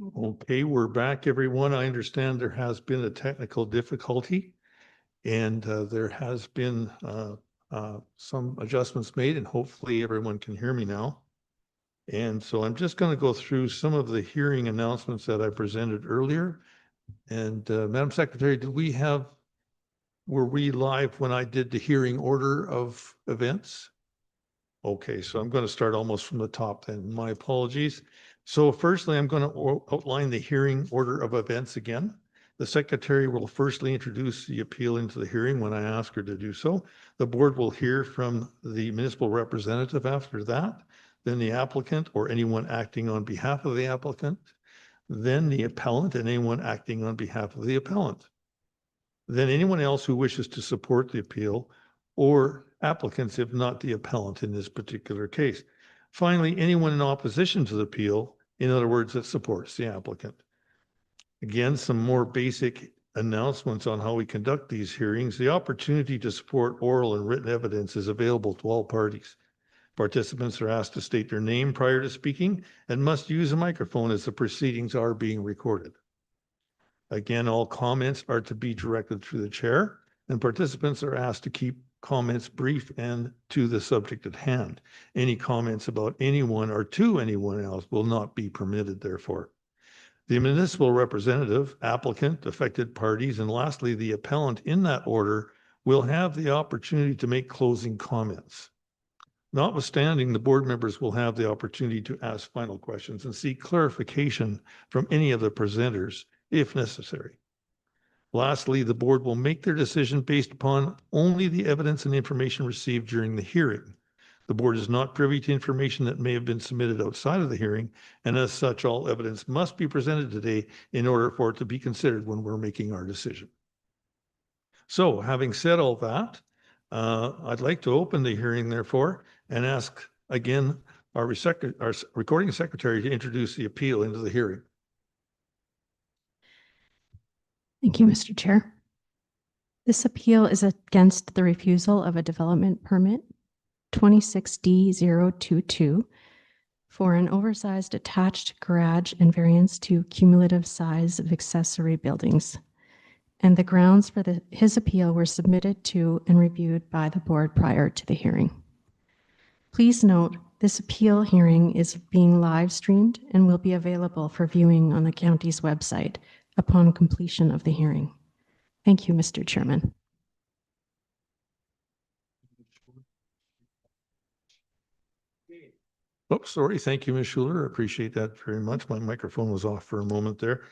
Okay, we're back, everyone. I understand there has been a technical difficulty and there has been some adjustments made, and hopefully everyone can hear me now. And so I'm just going to go through some of the hearing announcements that I presented earlier. And Madam Secretary, were we live when I did the hearing order of events? Okay, so I'm going to start almost from the top then. My apologies. So firstly, I'm going to outline the hearing order of events again. The secretary will firstly introduce the appeal into the hearing when I ask her to do so. The board will hear from the municipal representative after that, then the applicant or anyone acting on behalf of the applicant, then the appellant and anyone acting on behalf of the appellant. Then anyone else who wishes to support the appeal, or applicants if not the appellant in this particular case. Finally, anyone in opposition to the appeal, in other words, that supports the applicant. Again, some more basic announcements on how we conduct these hearings. The opportunity to support oral and written evidence is available to all parties. Participants are asked to state their name prior to speaking and must use a microphone as the proceedings are being recorded. Again, all comments are to be directed through the chair, and participants are asked to keep comments brief and to the subject at hand. Any comments about anyone or to anyone else will not be permitted, therefore. The municipal representative, applicant, affected parties, and lastly, the appellant in that order will have the opportunity to make closing comments. Notwithstanding, the board members will have the opportunity to ask final questions and seek clarification from any of the presenters if necessary. Lastly, the board will make their decision based upon only the evidence and information received during the hearing. The board is not privy to information that may have been submitted outside of the hearing, and as such, all evidence must be presented today in order for it to be considered when we're making our decision. So, having said all that, I'd like to open the hearing, therefore, and ask again our recording secretary to introduce the appeal into the hearing. Thank you, Mr. Chair. This appeal is against the refusal of a development permit 26D022 for an oversized attached garage and variance to cumulative size of accessory buildings. And the grounds for his appeal were submitted to and reviewed by the board prior to the hearing. Please note, this appeal hearing is being live streamed and will be available for viewing on the county's website upon completion of the hearing. Thank you, Mr. Chairman. Oh, sorry. Thank you, Ms. Schuler. I appreciate that very much. My microphone was off for a moment there.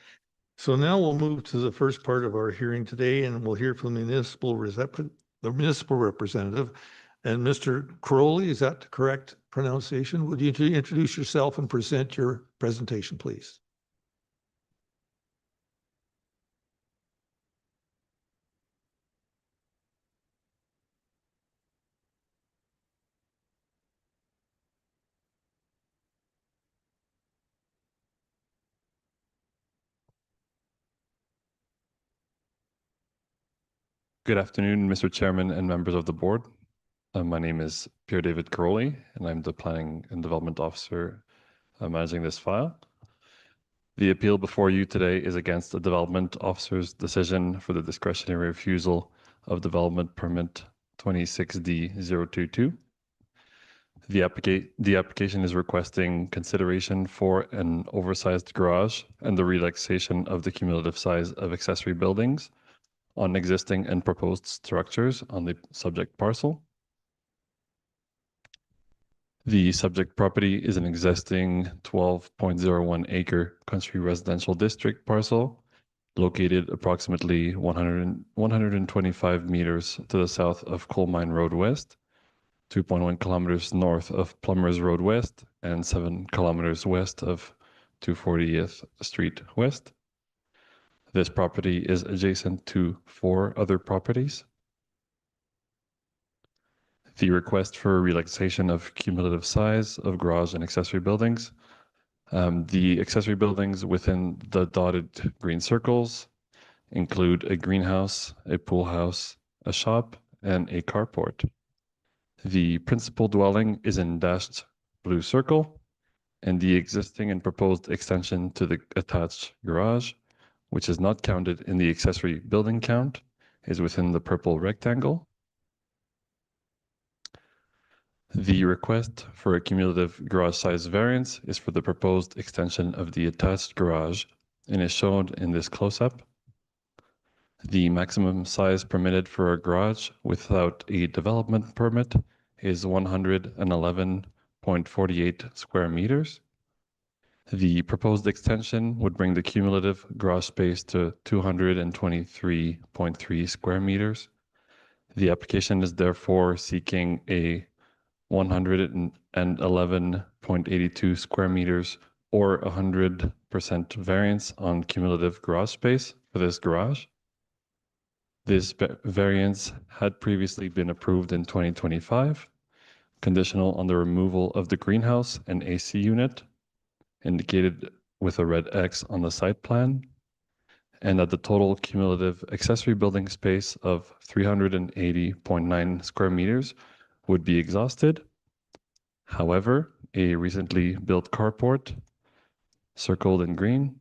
So now we'll move to the first part of our hearing today, and we'll hear from the municipal representative. And Mr. Crowley, is that the correct pronunciation? Would you introduce yourself and present your presentation, please? Good afternoon, Mr. Chairman and members of the board. My name is Pierre David Caroli, and I'm the Planning and Development Officer managing this file. The appeal before you today is against the Development Officer's decision for the discretionary refusal of Development Permit 26D022. The application is requesting consideration for an oversized garage and the relaxation of the cumulative size of accessory buildings on existing and proposed structures on the subject parcel. The subject property is an existing 12.01 acre country residential district parcel located approximately 125 meters to the south of Coal Mine Road West, 2.1 kilometers north of Plumbers Road West, and 7 kilometers west of 240th Street West. This property is adjacent to 4 other properties. The request for relaxation of cumulative size of garage and accessory buildings. The accessory buildings within the dotted green circles include a greenhouse, a pool house, a shop, and a carport. The principal dwelling is in dashed blue circle, and the existing and proposed extension to the attached garage, which is not counted in the accessory building count, is within the purple rectangle. The request for a cumulative garage size variance is for the proposed extension of the attached garage and is shown in this close-up. The maximum size permitted for a garage without a development permit is 111.48 square meters. The proposed extension would bring the cumulative garage space to 223.3 square meters. The application is therefore seeking a 111.82 square meters or 100% variance on cumulative garage space for this garage. This variance had previously been approved in 2025, conditional on the removal of the greenhouse and AC unit, indicated with a red X on the site plan, and that the total cumulative accessory building space of 380.9 square meters would be exhausted. However, a recently built carport, circled in green,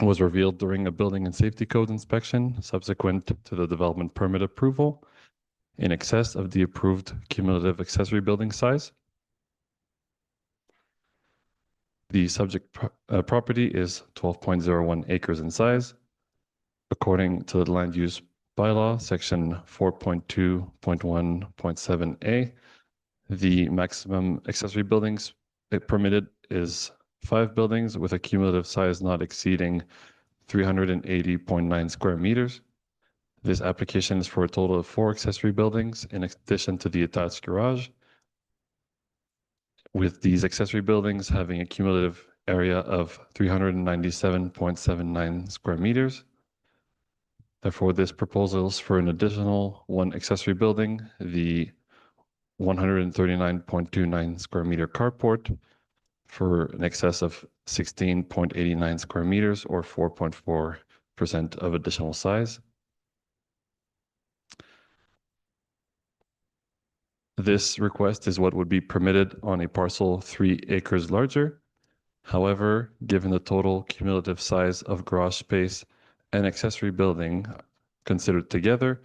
was revealed during a building and safety code inspection subsequent to the development permit approval in excess of the approved cumulative accessory building size. The subject property is 12.01 acres in size. According to the land use bylaw, section 4.2.1.7a, the maximum accessory buildings permitted is 5 buildings with a cumulative size not exceeding 380.9 square meters. This application is for a total of 4 accessory buildings in addition to the attached garage, with these accessory buildings having a cumulative area of 397.79 square meters. Therefore, this proposal is for an additional 1 accessory building, the 139.29 square meter carport, for an excess of 16.89 square meters or 4.4% of additional size. This request is what would be permitted on a parcel 3 acres larger. However, given the total cumulative size of garage space and accessory building considered together,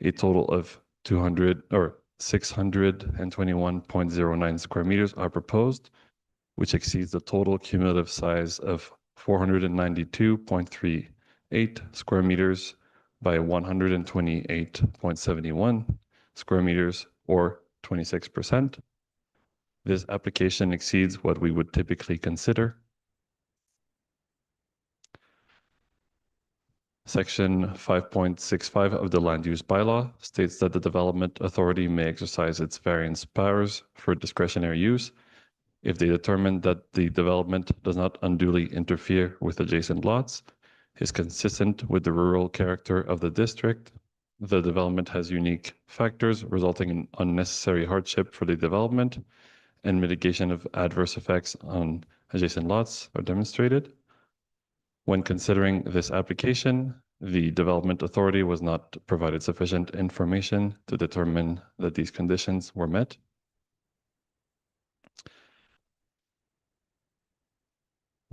a total of 621.09 square meters are proposed, which exceeds the total cumulative size of 492.38 square meters by 128.71 square meters or 26%. This application exceeds what we would typically consider. Section 5.65 of the land use bylaw states that the development authority may exercise its variance powers for discretionary use if they determine that the development does not unduly interfere with adjacent lots, is consistent with the rural character of the district, the development has unique factors resulting in unnecessary hardship for the development, and mitigation of adverse effects on adjacent lots are demonstrated. When considering this application, the development authority was not provided sufficient information to determine that these conditions were met.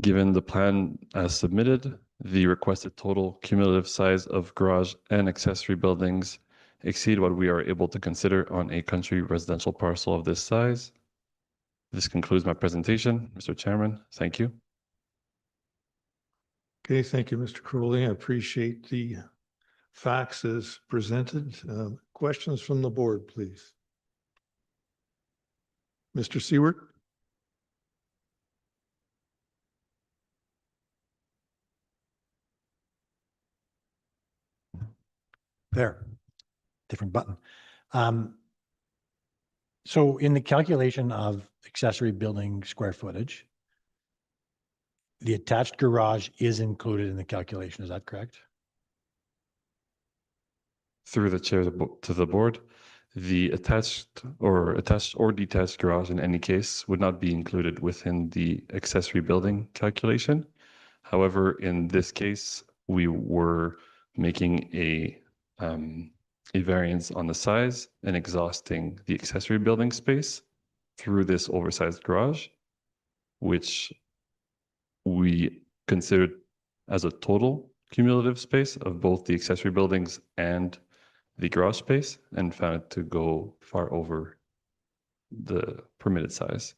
Given the plan as submitted, the requested total cumulative size of garage and accessory buildings exceed what we are able to consider on a country residential parcel of this size. This concludes my presentation, Mr. Chairman. Thank you. Okay, thank you, Mr. Crowley. I appreciate the facts as presented. Questions from the board, please. Mr. Seward? There, different button. So in the calculation of accessory building square footage, the attached garage is included in the calculation. Is that correct? Through the chair to the board, the attached or detached garage in any case would not be included within the accessory building calculation. However, in this case, we were making a variance on the size and exhausting the accessory building space through this oversized garage. which we considered as a total cumulative space of both the accessory buildings and the garage space, and found it to go far over the permitted size.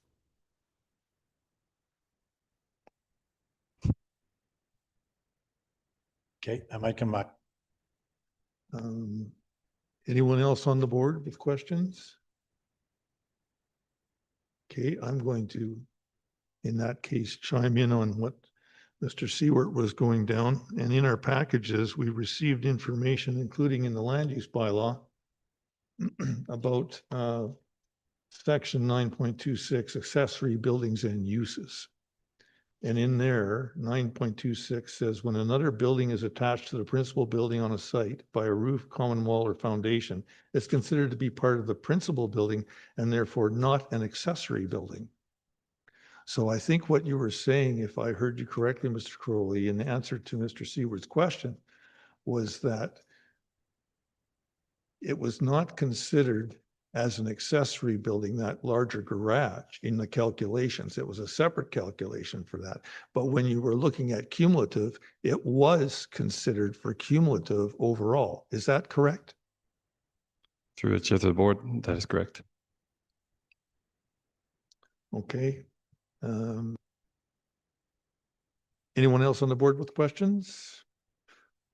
Okay, I might come back. Anyone else on the board with questions? Okay, I'm going to, in that case, chime in on what Mr. Seward was going down. And in our packages, we received information, including in the land use bylaw, about section 9.26, accessory buildings and uses. And in there, 9.26 says, when another building is attached to the principal building on a site by a roof, common wall, or foundation, it's considered to be part of the principal building and therefore not an accessory building. So I think what you were saying, if I heard you correctly, Mr. Crowley, in answer to Mr. Seward's question, was that it was not considered as an accessory building, that larger garage, in the calculations. It was a separate calculation for that. But when you were looking at cumulative, it was considered for cumulative overall. Is that correct? Through the chair to the board, that is correct. Okay. Anyone else on the board with questions?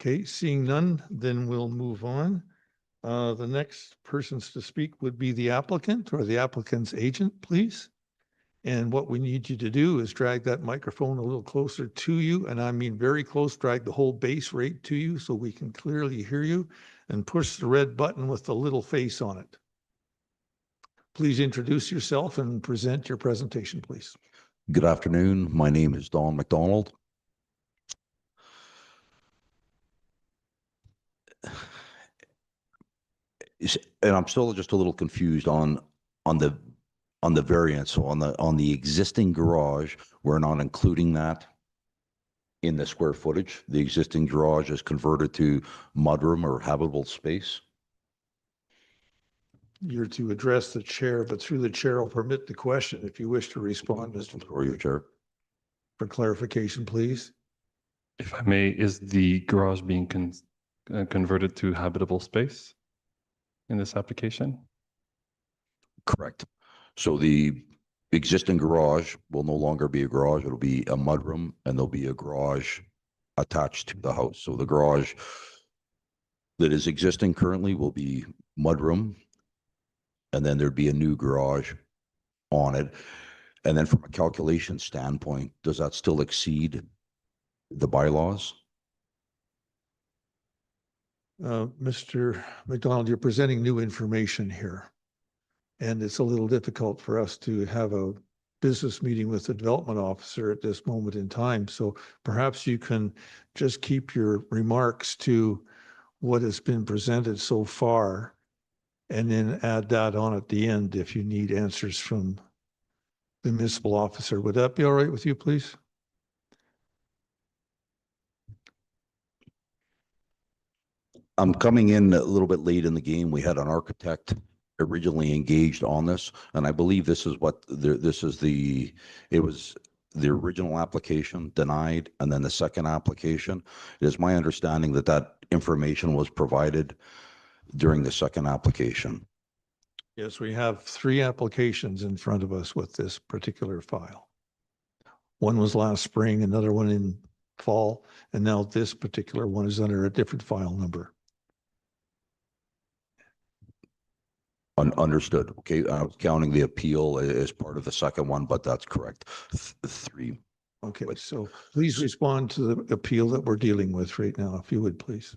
Okay, seeing none, then we'll move on. The next persons to speak would be the applicant or the applicant's agent, please. And what we need you to do is drag that microphone a little closer to you. And I mean very close, drag the whole base right to you so we can clearly hear you, and push the red button with the little face on it. Please introduce yourself and present your presentation, please. Good afternoon. My name is Don McDonald. And I'm still just a little confused on the variance. So on the existing garage, we're not including that in the square footage. The existing garage is converted to mudroom or habitable space. You're to address the chair, but through the chair, I'll permit the question if you wish to respond, Mr. Or your chair. For clarification, please. If I may, is the garage being converted to habitable space in this application? Correct. So the existing garage will no longer be a garage. It'll be a mudroom, and there'll be a garage attached to the house. So the garage that is existing currently will be mudroom, and then there'd be a new garage on it. And then from a calculation standpoint, does that still exceed the bylaws? Mr. McDonald, you're presenting new information here. And it's a little difficult for us to have a business meeting with the development officer at this moment in time. So perhaps you can just keep your remarks to what has been presented so far, and then add that on at the end if you need answers from the municipal officer. Would that be all right with you, please? I'm coming in a little bit late in the game. We had an architect originally engaged on this, and I believe this is what it was the original application denied, and then the second application. It is my understanding that that information was provided during the second application. Yes, we have 3 applications in front of us with this particular file. One was last spring, another one in fall, and now this particular one is under a different file number. Understood. Okay, I was counting the appeal as part of the second one, but that's correct. 3. Okay, so please respond to the appeal that we're dealing with right now, if you would, please.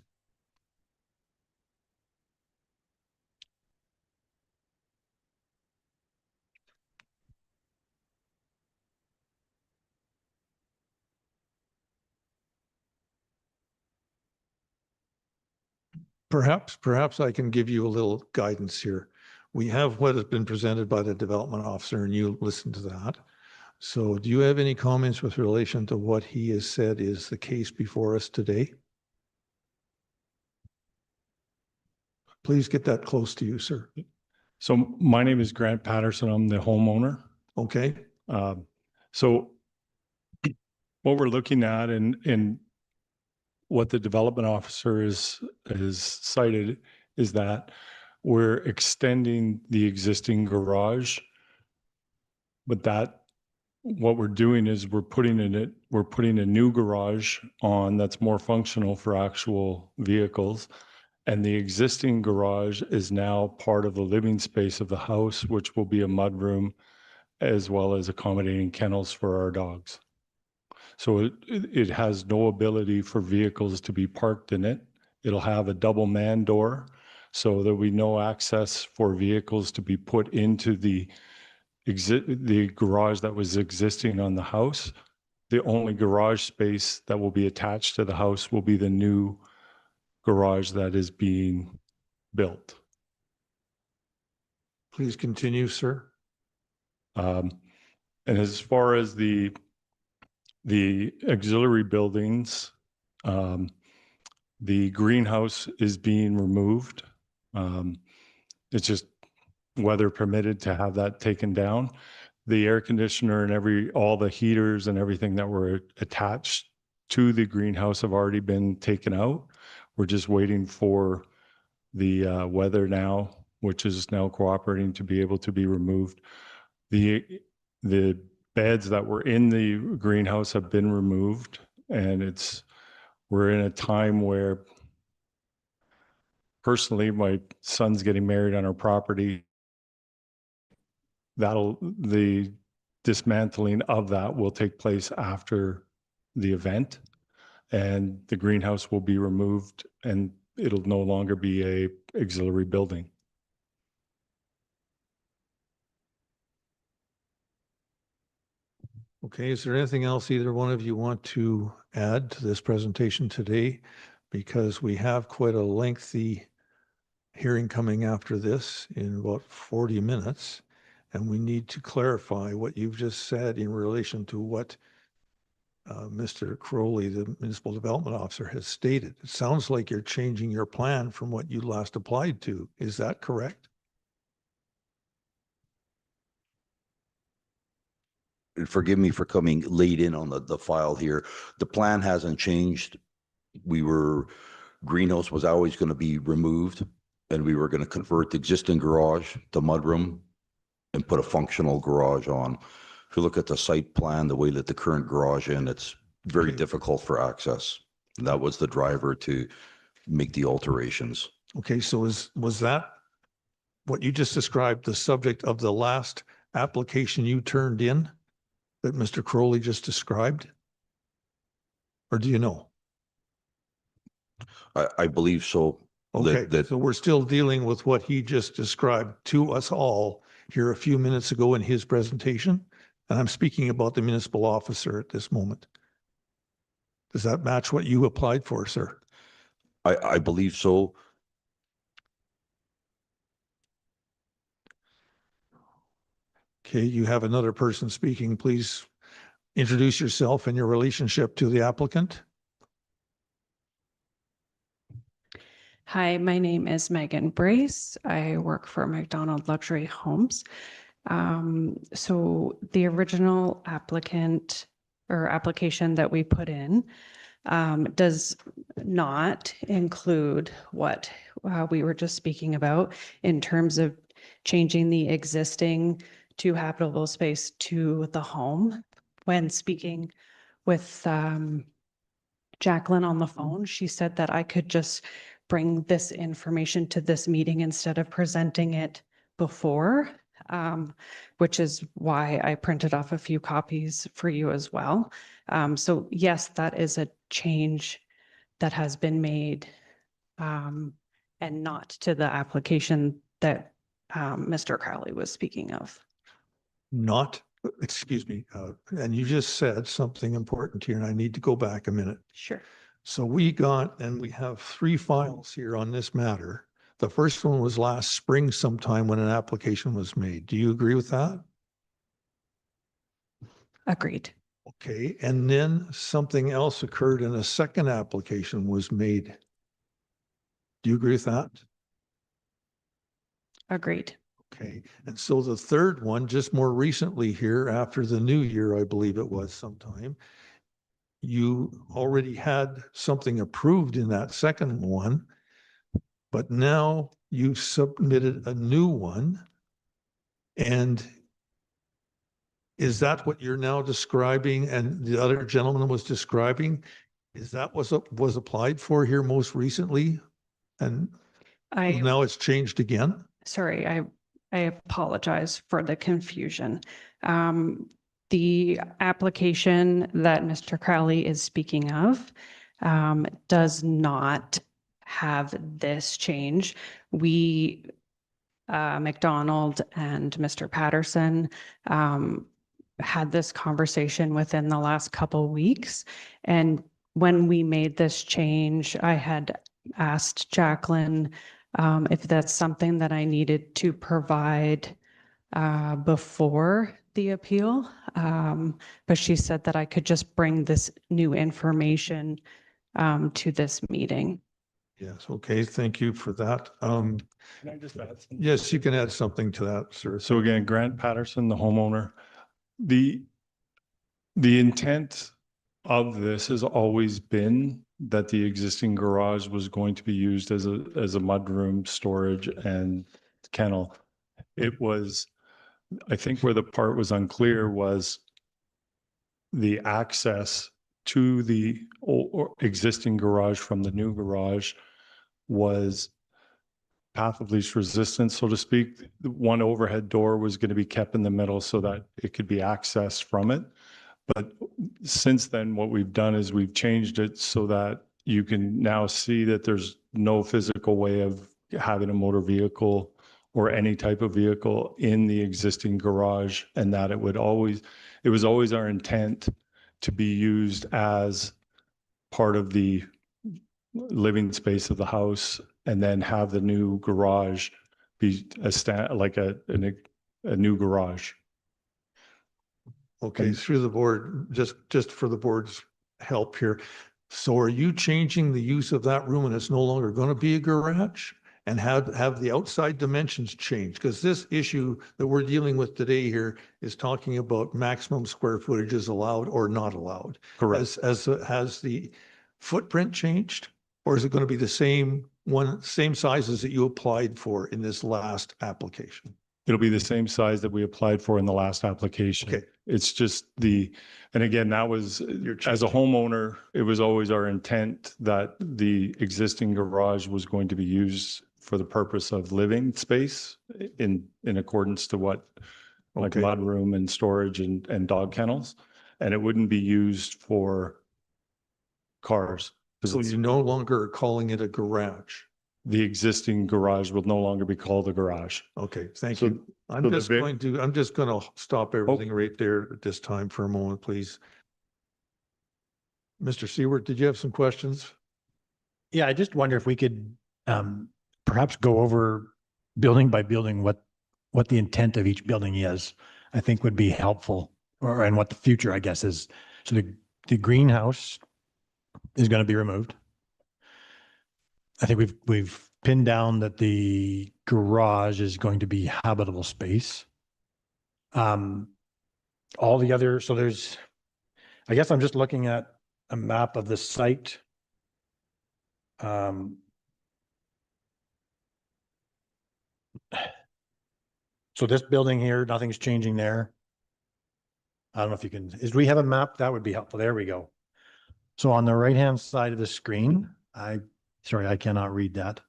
Perhaps I can give you a little guidance here. We have what has been presented by the development officer, and you listen to that. So do you have any comments with relation to what he has said is the case before us today? Please get that close to you, sir. So my name is Grant Patterson. I'm the homeowner. Okay, So what we're looking at and what the development officer is cited is that we're extending the existing garage, but that what we're doing is we're putting a new garage on that's more functional for actual vehicles. And the existing garage is now part of the living space of the house, which will be a mudroom as well as accommodating kennels for our dogs. So it has no ability for vehicles to be parked in it. It'll have a double man door, so there'll be no access for vehicles to be put into the garage that was existing on the house. The only garage space that will be attached to the house will be the new garage that is being built. Please continue, sir. And as far as the auxiliary buildings, the greenhouse is being removed. It's just weather permitted to have that taken down. The air conditioner and all the heaters and everything that were attached to the greenhouse have already been taken out. We're just waiting for the weather now, which is now cooperating to be able to be removed. The beds that were in the greenhouse have been removed, and we're in a time where personally my son's getting married on our property. The dismantling of that will take place after the event, and the greenhouse will be removed, and it'll no longer be a auxiliary building. Okay, is there anything else either one of you want to add to this presentation today? Because we have quite a lengthy hearing coming after this in about 40 minutes. And we need to clarify what you've just said in relation to what Mr. Crowley, the Municipal Development Officer, has stated. It sounds like you're changing your plan from what you last applied to. Is that correct? Forgive me for coming late in on the file here. The plan hasn't changed. Greenhouse was always going to be removed, and we were going to convert the existing garage to mudroom and put a functional garage on. If you look at the site plan, the way that the current garage in, it's very difficult for access. That was the driver to make the alterations. Okay, so was that what you just described the subject of the last application you turned in that Mr. Crowley just described? Or do you know? I believe so. Okay, so we're still dealing with what he just described to us all here a few minutes ago in his presentation. And I'm speaking about the municipal officer at this moment. Does that match what you applied for, sir? I believe so. Okay, you have another person speaking. Please introduce yourself and your relationship to the applicant. Hi, my name is Megan Brace. I work for McDonald Luxury Homes. So the original applicant or application that we put in does not include what we were just speaking about in terms of changing the existing two habitable space to the home. When speaking with Jacqueline on the phone, she said that I could just bring this information to this meeting instead of presenting it before, which is why I printed off a few copies for you as well. So yes, that is a change that has been made and not to the application that Mr. Crowley was speaking of. Not, excuse me, and you just said something important here, and I need to go back a minute. Sure. So we have 3 files here on this matter. The first one was last spring sometime when an application was made. Do you agree with that? Agreed. Okay, and then something else occurred and a second application was made. Do you agree with that? Agreed. Okay, and so the third one, just more recently here, after the new year, I believe it was sometime, you already had something approved in that second one, but now you submitted a new one. And is that what you're now describing and the other gentleman was describing? Is that was applied for here most recently? And now it's changed again? Sorry, I apologize for the confusion. The application that Mr. Crowley is speaking of does not have this change. We, McDonald and Mr. Patterson, had this conversation within the last couple weeks. And when we made this change, I had asked Jacqueline if that's something that I needed to provide before the appeal. But she said that I could just bring this new information to this meeting. Yes, okay, thank you for that. Can I just add something? Yes, you can add something to that, sir. So again, Grant Patterson, the homeowner, the intent of this has always been that the existing garage was going to be used as a mudroom, storage, and kennel. It was, I think where the part was unclear was the access to the existing garage from the new garage was path of least resistance, so to speak. One overhead door was going to be kept in the middle so that it could be accessed from it. But since then, what we've done is we've changed it so that you can now see that there's no physical way of having a motor vehicle or any type of vehicle in the existing garage, and that it was always our intent to be used as part of the living space of the house, and then have the new garage be a new garage. Okay, through the board, just for the board's help here. So are you changing the use of that room and it's no longer going to be a garage? And have the outside dimensions changed? Because this issue that we're dealing with today here is talking about maximum square footage is allowed or not allowed. Correct. Has the footprint changed? Or is it going to be the same sizes that you applied for in this last application? It'll be the same size that we applied for in the last application. Okay. It's just and again, that was, as a homeowner, it was always our intent that the existing garage was going to be used for the purpose of living space in accordance to what, like Okay. mudroom and storage and dog kennels. And it wouldn't be used for cars. 'Cause So you no longer are calling it a garage? the existing garage will no longer be called a garage. Okay, thank So- you. I'm so the just big- going to stop everything right there at this time for a moment, please. Mr. Seward, did you have some questions? Yeah, I just wonder if we could perhaps go over building by building what the intent of each building is. I think would be helpful, and what the future, I guess, is. So the greenhouse is going to be removed. I think we've pinned down that the garage is going to be habitable space. All the other, so I guess I'm just looking at a map of the site. So this building here, nothing's changing there. I don't know if you can, do we have a map? That would be helpful. There we go. So on the right-hand side of the screen, sorry, I cannot read that.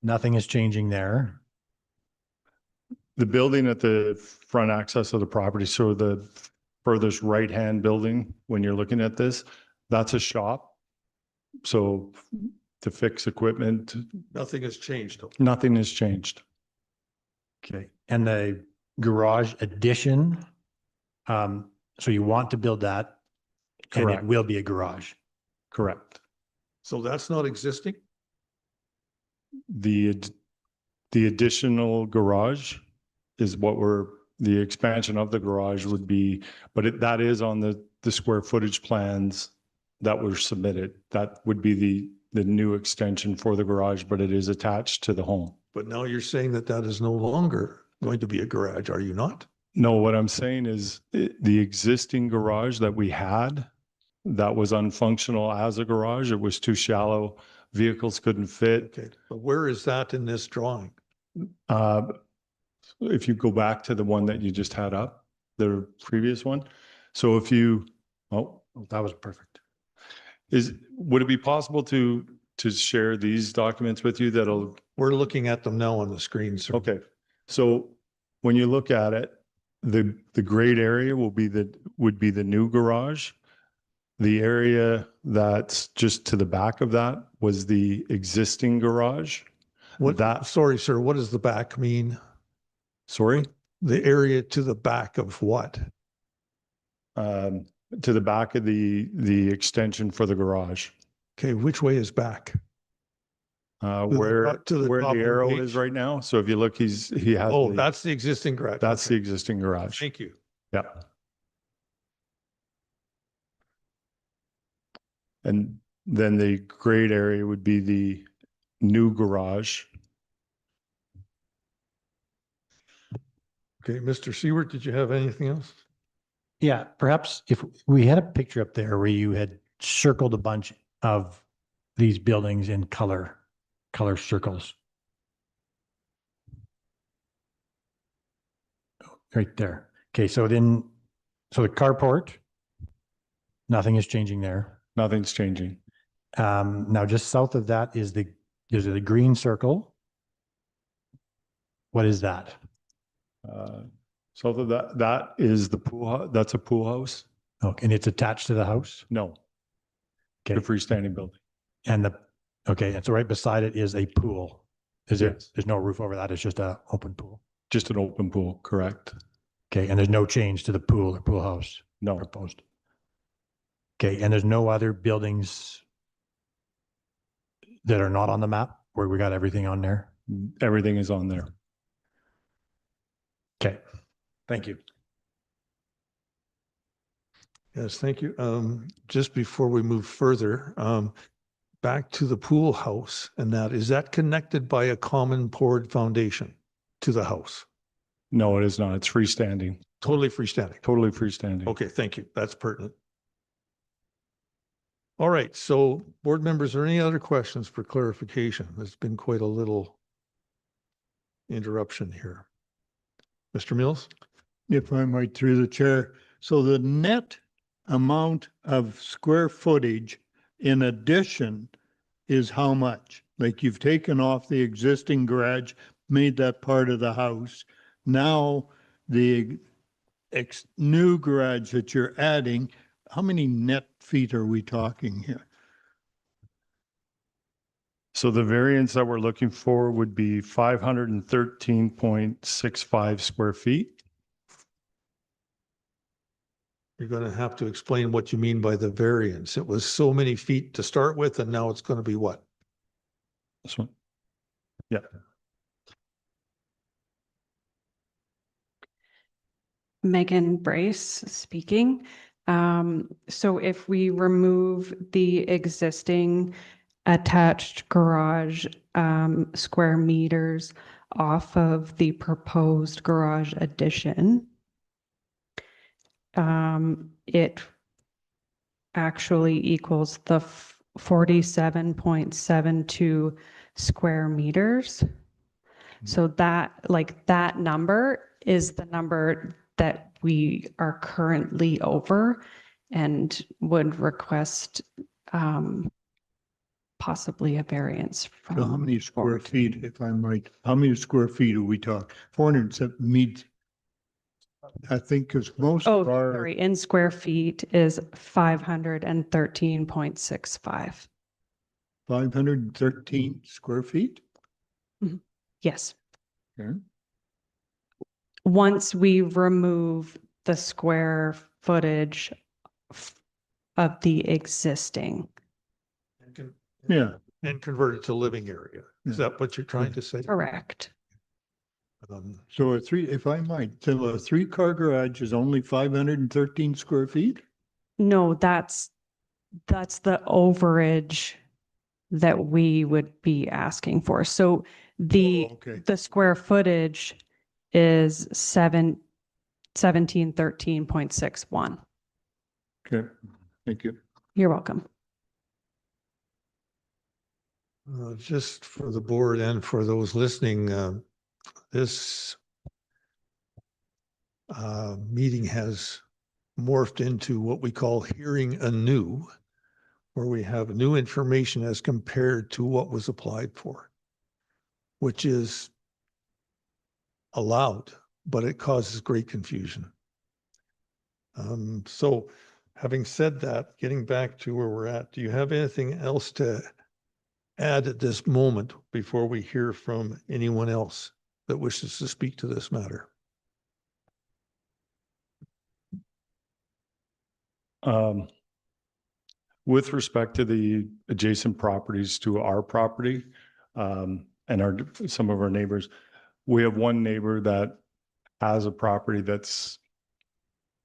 Nothing is changing there. The building at the front access of the property, so the furthest right-hand building, when you're looking at this, that's a shop. So to fix equipment, Nothing has changed. nothing has changed. Okay. And the garage addition, so you want to build that, and it Correct. will be a garage. Correct. So that's not existing? The additional garage is the expansion of the garage would be, but that is on the square footage plans that were submitted. That would be the new extension for the garage, but it is attached to the home. But now you're saying that that is no longer going to be a garage, are you not? No, what I'm saying is the existing garage that we had that was unfunctional as a garage, it was too shallow. Vehicles couldn't fit. Okay, but where is that in this drawing? If you go back to the one that you just had up, the previous one. So if you, oh, That was perfect. would it be possible to share these documents with you that'll, We're looking at them now on the screen, sir. okay. So when you look at it, the grayed area would be the new garage. The area that's just to the back of that was the existing garage. Sorry, sir, what does the back mean? Sorry, The area to the back of what? to the back of the extension for the garage. Okay, which way is back? Where to the where top the of the arrow page? is right now. So if you look, he has. Oh, that's the existing garage. that's the Okay, existing garage. thank you. Yeah. And then the grayed area would be the new garage. Okay, Mr. Seward, did you have anything else? Yeah, perhaps if we had a picture up there where you had circled a bunch of these buildings in color circles. Right there. Okay, so the carport, nothing is changing there. Nothing's changing. Now just south of that is the green circle. What is that? So that is the pool. That's a pool house. Okay, and it's attached to the house? No, Okay. the freestanding building. And and so right beside it is a pool. Yes. There's no roof over that. It's just a open pool. Just an open pool, correct? Okay, and there's no change to the pool or pool house No, proposed. Okay, and there's no other buildings that are not on the map where we got everything on there? everything is on there. Okay, thank you. Yes, thank you. Just before we move further, back to the pool house and is that connected by a common poured foundation to the house? No, it is not. It's freestanding, Totally freestanding. totally freestanding. Okay, thank you. That's pertinent. All right, so board members, are there any other questions for clarification? There's been quite a little interruption here. Mr. Mills? If I might, through the chair. So the net amount of square footage in addition is how much? Like you've taken off the existing garage, made that part of the house. Now the new garage that you're adding, how many net feet are we talking here? So the variance that we're looking for would be 513.65 square feet. You're going to have to explain what you mean by the variance. It was so many feet to start with, and now it's going to be what? This one. Yeah. Megan Brace speaking. So if we remove the existing attached garage square meters off of the proposed garage addition, it actually equals the 47.72 square meters. So that number is the number that we are currently over and would request possibly a variance from. So how many square feet, if I might, how many square feet are we talking? 407 meets, I think, because most Oh, of our, sorry, in square feet is 513.65. 513 square feet? Yes. Okay. Once we remove the square footage of the existing. Yeah. And convert it to living area. Is that what you're trying to say? Correct. So if I might, so a 3-car garage is only 513 square feet? No, that's the overage that we would be asking for. So The, Okay. the square footage is 1713.61. Okay, thank you. You're welcome. Just for the board and for those listening, this meeting has morphed into what we call hearing anew, where we have new information as compared to what was applied for, which is allowed, but it causes great confusion. So having said that, getting back to where we're at, do you have anything else to add at this moment before we hear from anyone else that wishes to speak to this matter? With respect to the adjacent properties to our property, and some of our neighbors, we have one neighbor that has a property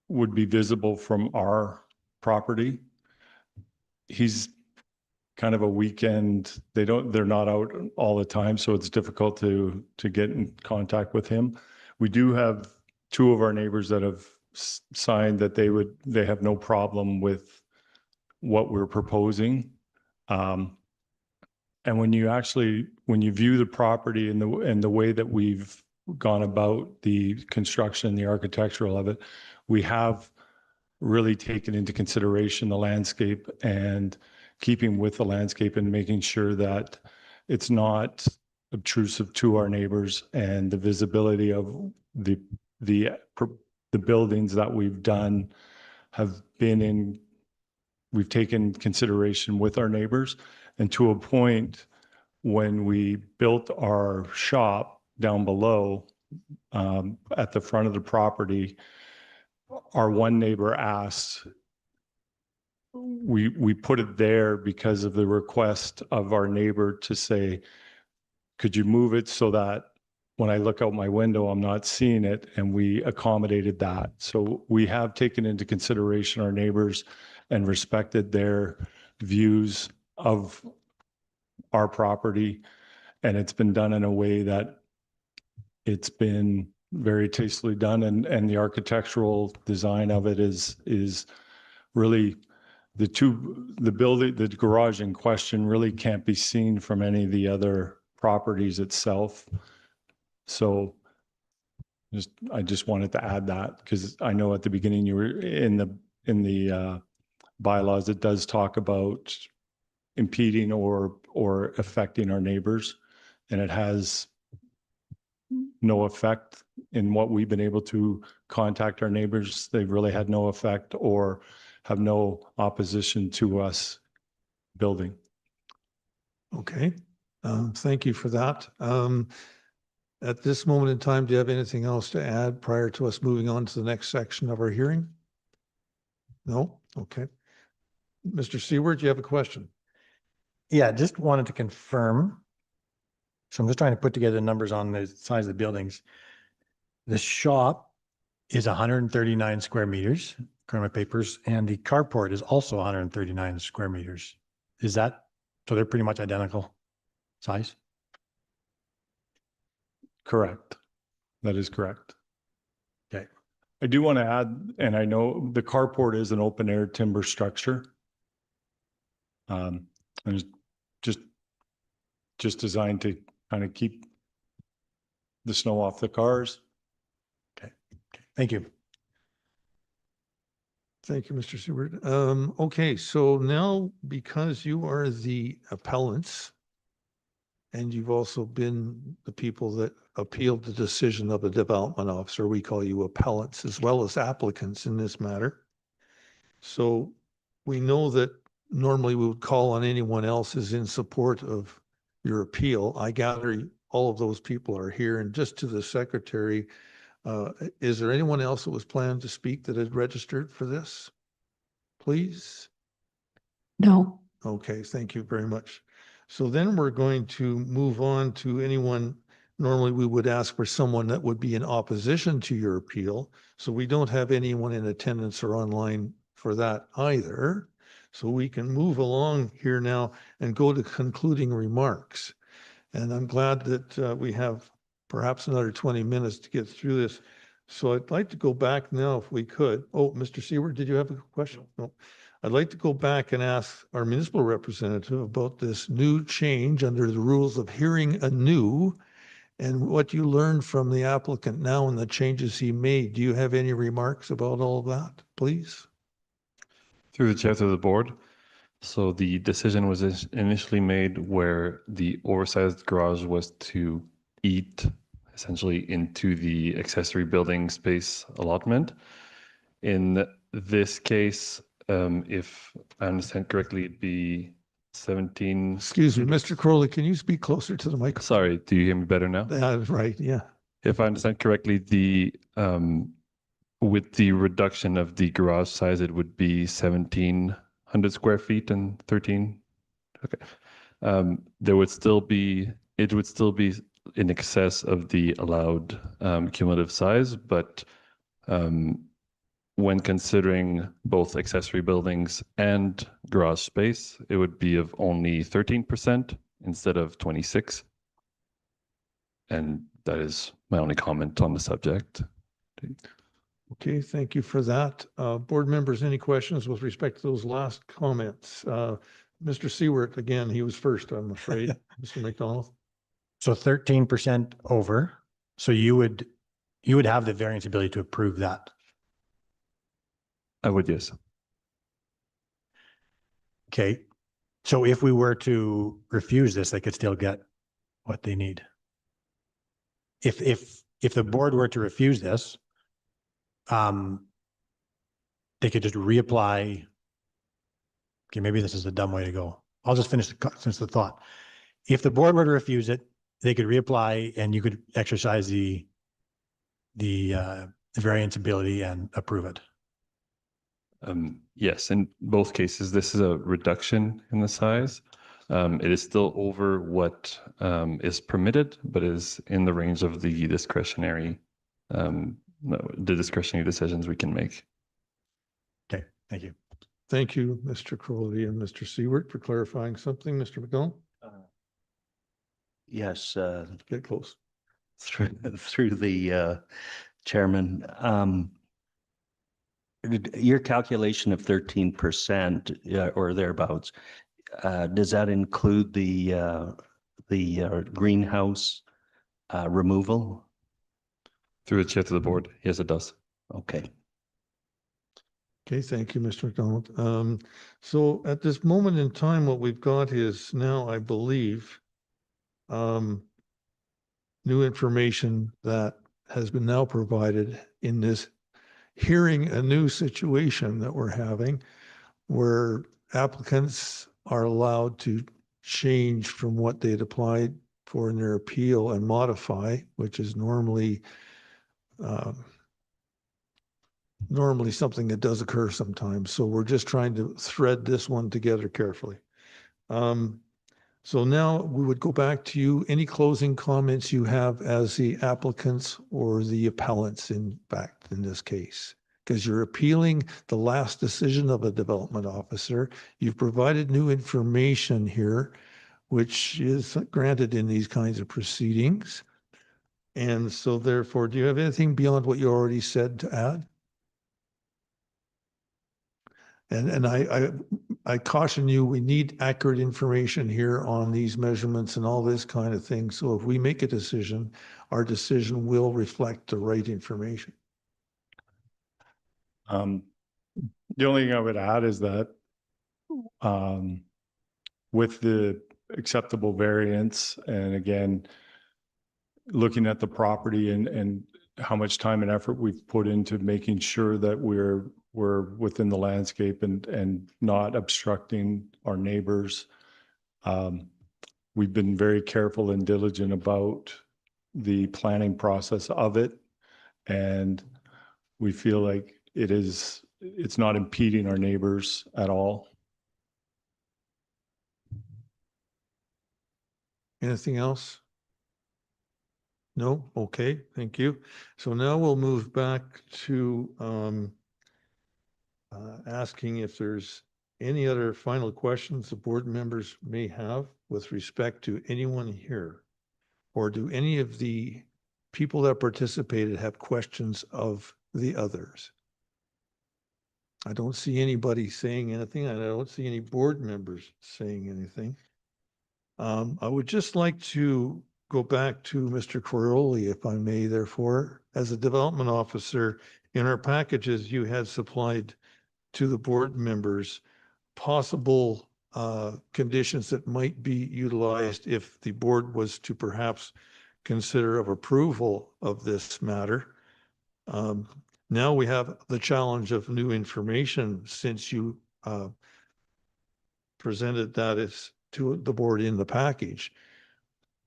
would be visible from our property. He's kind of a weekend, they're not out all the time, so it's difficult to get in contact with him. We do have two of our neighbors that have signed that they have no problem with what we're proposing. And when you view the property and the way that we've gone about the construction, the architectural of it, we have really taken into consideration the landscape and keeping with the landscape and making sure that it's not obtrusive to our neighbors, and the visibility of the buildings that we've done we've taken consideration with our neighbors. And to a point, when we built our shop down below, at the front of the property, our one neighbor asked, we put it there because of the request of our neighbor to say, could you move it so that when I look out my window, I'm not seeing it? And we accommodated that. So we have taken into consideration our neighbors and respected their views of our property. And it's been done in a way that it's been very tastefully done. And the architectural design of it is really the garage in question really can't be seen from any of the other properties itself. So I just wanted to add that, because I know at the beginning you were in the bylaws, it does talk about impeding or affecting our neighbors, and it has no effect in what we've been able to contact our neighbors. They've really had no effect or have no opposition to us building. Okay, thank you for that. At this moment in time, do you have anything else to add prior to us moving on to the next section of our hearing? No? Okay. Mr. Seward, do you have a question? Yeah, just wanted to confirm. So I'm just trying to put together numbers on the size of the buildings. The shop is 139 square meters, according to my papers, and the carport is also 139 square meters. Is that, so they're pretty much identical size? Correct. That is correct. Okay. I do want to add, and I know the carport is an open air timber structure. And it's just designed to kind of keep the snow off the cars. Okay. Thank you. Thank you, Mr. Seward. Okay, so now because you are the appellants and you've also been the people that appealed the decision of a development officer, we call you appellants as well as applicants in this matter. So we know that normally we would call on anyone else as in support of your appeal. I gather all of those people are here. And just to the secretary, is there anyone else that was planned to speak that had registered for this? Please? No. Okay, thank you very much. So then we're going to move on to anyone. Normally we would ask for someone that would be in opposition to your appeal. So we don't have anyone in attendance or online for that either. So we can move along here now and go to concluding remarks. And I'm glad that we have perhaps another 20 minutes to get through this. So I'd like to go back now if we could. Oh, Mr. Seward, did you have a question? No. I'd like to go back and ask our municipal representative about this new change under the rules of hearing anew and what you learned from the applicant now and the changes he made. Do you have any remarks about all of that, please? Through the chair to the board. So the decision was initially made where the oversized garage was to eat essentially into the accessory building space allotment. In this case, if I understand correctly, it'd be 17. Excuse me, Mr. Crowley, can you speak closer to the microphone? Sorry, do you hear me better now? Right, yeah. If I understand correctly, with the reduction of the garage size, it would be 1,700 square feet and 13. Okay. It would still be in excess of the allowed cumulative size, but when considering both accessory buildings and garage space, it would be of only 13% instead of 26. And that is my only comment on the subject. Okay, thank you for that. Board members, any questions with respect to those last comments? Mr. Seward, again, he was first, I'm afraid. Mr. McDonald? So 13% over. So you would have the variance ability to approve that. I would, yes. Okay. So if we were to refuse this, they could still get what they need. If the board were to refuse this, they could just reapply. Okay, maybe this is a dumb way to go. I'll just finish the thought. If the board were to refuse it, they could reapply and you could exercise the variance ability and approve it. Yes, in both cases, this is a reduction in the size. It is still over what is permitted, but is in the range of the discretionary decisions we can make. Okay, thank you. Thank you, Mr. Crowley and Mr. Seward, for clarifying something. Mr. McDonald? Yes, Get close. through the chairman. Your calculation of 13% or thereabouts, does that include the greenhouse removal? Through the chair to the board, yes, it does. Okay. Okay, thank you, Mr. McDonald. So at this moment in time, what we've got is now, I believe, new information that has been now provided in this hearing a new situation that we're having where applicants are allowed to change from what they'd applied for in their appeal and modify, which is normally something that does occur sometimes. So we're just trying to thread this one together carefully. So now we would go back to you. Any closing comments you have as the applicants or the appellants, in fact, in this case? Because you're appealing the last decision of a development officer. You've provided new information here, which is granted in these kinds of proceedings. And so therefore, do you have anything beyond what you already said to add? And I caution you, we need accurate information here on these measurements and all this kind of thing. So if we make a decision, our decision will reflect the right information. The only thing I would add is that with the acceptable variance, and again, looking at the property and how much time and effort we've put into making sure that we're within the landscape and not obstructing our neighbors. We've been very careful and diligent about the planning process of it. And we feel like it's not impeding our neighbors at all. Anything else? No? Okay, thank you. So now we'll move back to asking if there's any other final questions the board members may have with respect to anyone here. Or do any of the people that participated have questions of the others? I don't see anybody saying anything, and I don't see any board members saying anything. I would just like to go back to Mr. Coroli, if I may, therefore. As a development officer, in our packages, you had supplied to the board members possible conditions that might be utilized if the board was to perhaps consider of approval of this matter. Now we have the challenge of new information since you presented that as to the board in the package.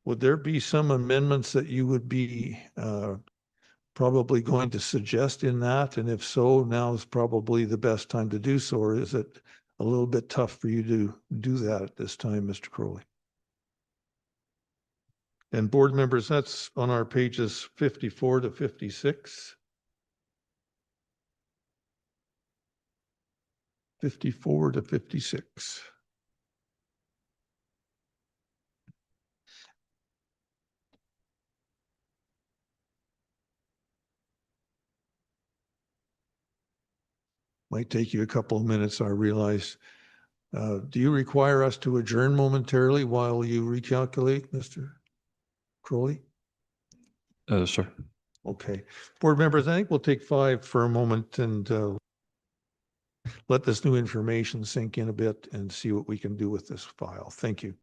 Would there be some amendments that you would be probably going to suggest in that? And if so, now is probably the best time to do so, or is it a little bit tough for you to do that at this time, Mr. Crowley? And board members, that's on our pages 54 to 56. 54 to 56. Might take you a couple of minutes, I realize. Do you require us to adjourn momentarily while you recalculate, Mr. Crowley? Sure. Okay. Board members, I think we'll take 5 for a moment and let this new information sink in a bit and see what we can do with this file. Thank you.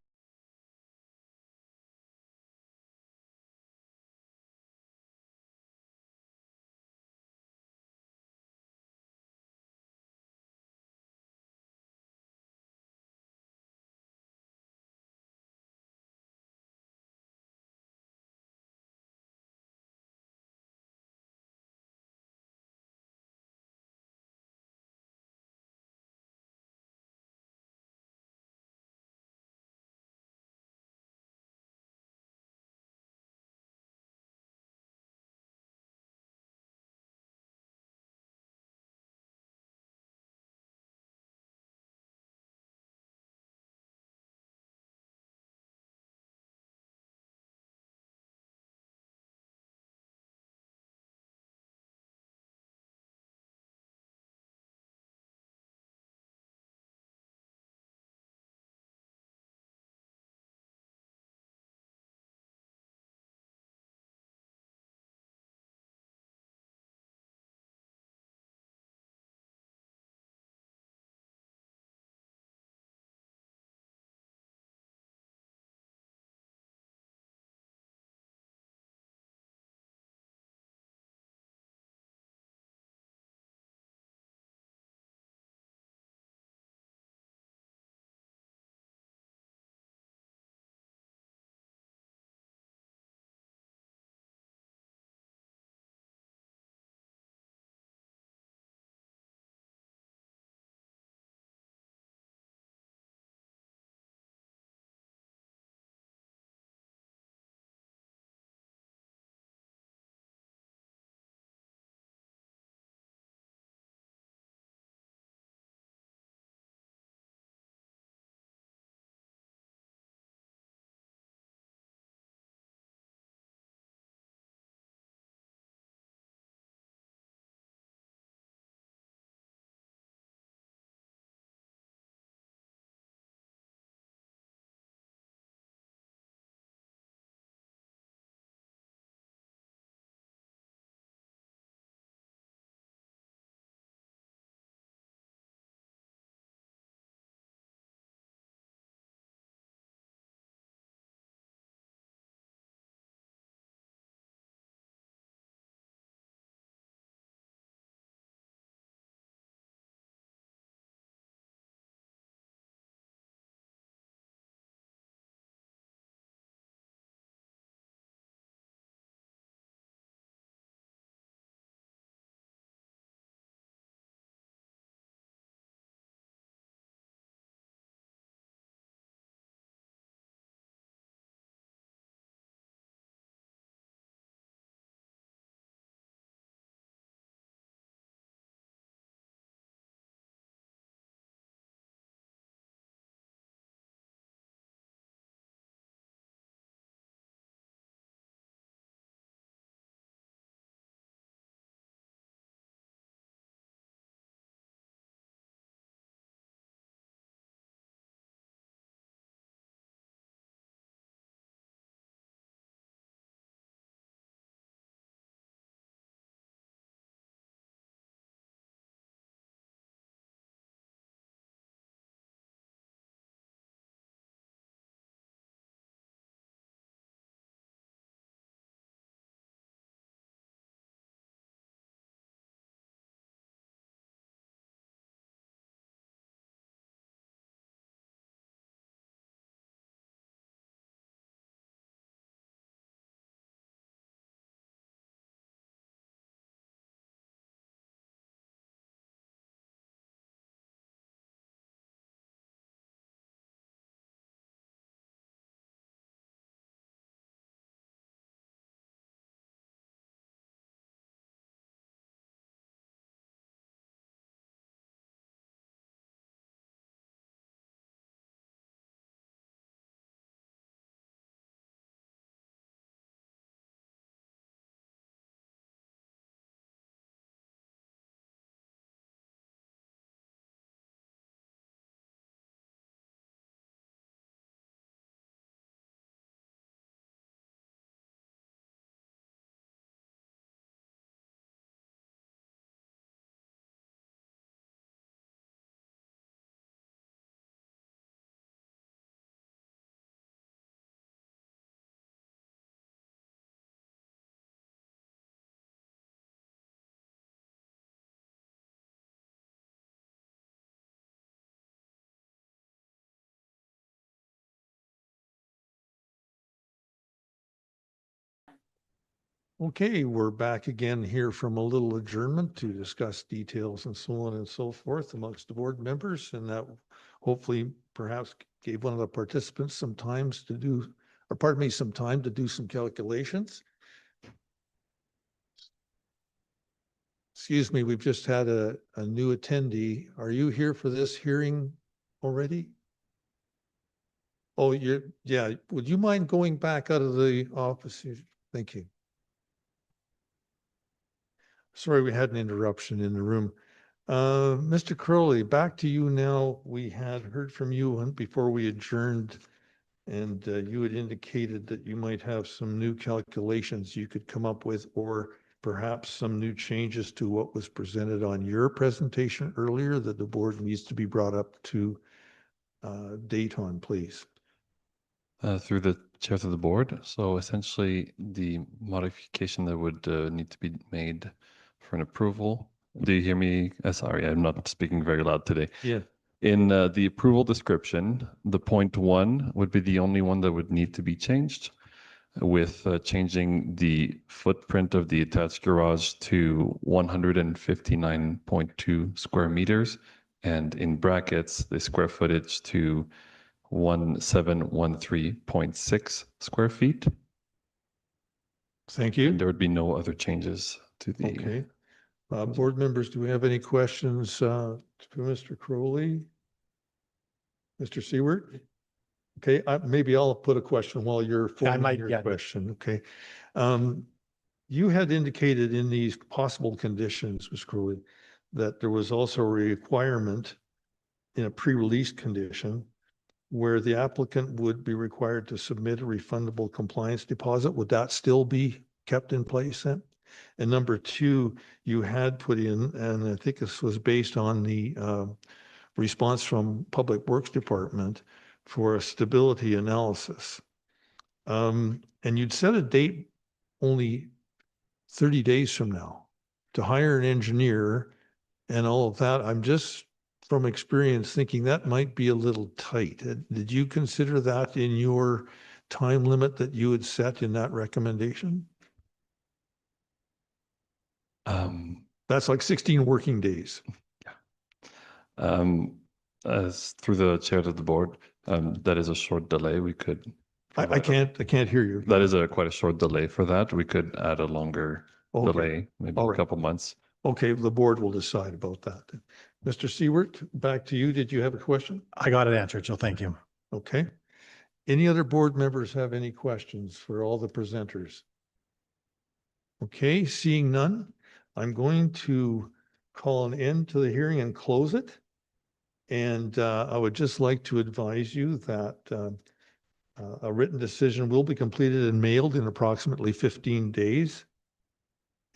Okay, we're back again here from a little adjournment to discuss details and so on and so forth amongst the board members, and that hopefully perhaps gave one of the participants some times to do, or pardon me, some time to do some calculations. Excuse me, we've just had a new attendee. Are you here for this hearing already? Oh, yeah, would you mind going back out of the office? Thank you. Sorry, we had an interruption in the room. Mr. Crowley, back to you now. We had heard from you before we adjourned, and you had indicated that you might have some new calculations you could come up with, or perhaps some new changes to what was presented on your presentation earlier that the board needs to be brought up to date on, please. Through the chair to the board. So essentially, the modification that would need to be made for an approval. Do you hear me? Sorry, I'm not speaking very loud today. Yeah. In the approval description, the point 1 would be the only one that would need to be changed, with changing the footprint of the attached garage to 159.2 square meters, and in brackets, the square footage to 1713.6 square feet. Thank you. And there would be no other changes to the. Okay. Board members, do we have any questions to Mr. Crowley? Mr. Seward? Okay, maybe I'll put a question while you're forming your question. Okay. You had indicated in these possible conditions, Ms. Crowley, that there was also a requirement in a pre-release condition where the applicant would be required to submit a refundable compliance deposit. Would that still be kept in place then? And number 2, you had put in, and I think this was based on the response from Public Works Department for a stability analysis. And you'd set a date only 30 days from now to hire an engineer and all of that. I'm just from experience thinking that might be a little tight. Did you consider that in your time limit that you had set in that recommendation? That's like 16 working days. As through the chair of the board, that is a short delay. We could. I can't hear you. That is quite a short delay for that. We could add a longer delay, maybe All a right. couple months. Okay, the board will decide about that. Mr. Seward, back to you. Did you have a question? I got it answered, so thank you. Okay. Any other board members have any questions for all the presenters? Okay, seeing none, I'm going to call an end to the hearing and close it. And I would just like to advise you that a written decision will be completed and mailed in approximately 15 days.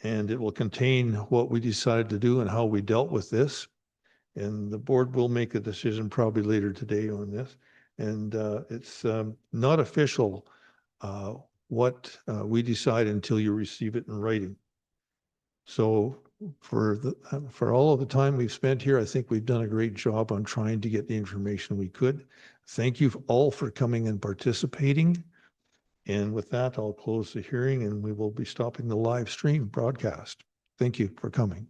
And it will contain what we decided to do and how we dealt with this. And the board will make a decision probably later today on this. And it's not official what we decide until you receive it in writing. So for all of the time we've spent here, I think we've done a great job on trying to get the information we could. Thank you all for coming and participating. And with that, I'll close the hearing and we will be stopping the live stream broadcast. Thank you for coming.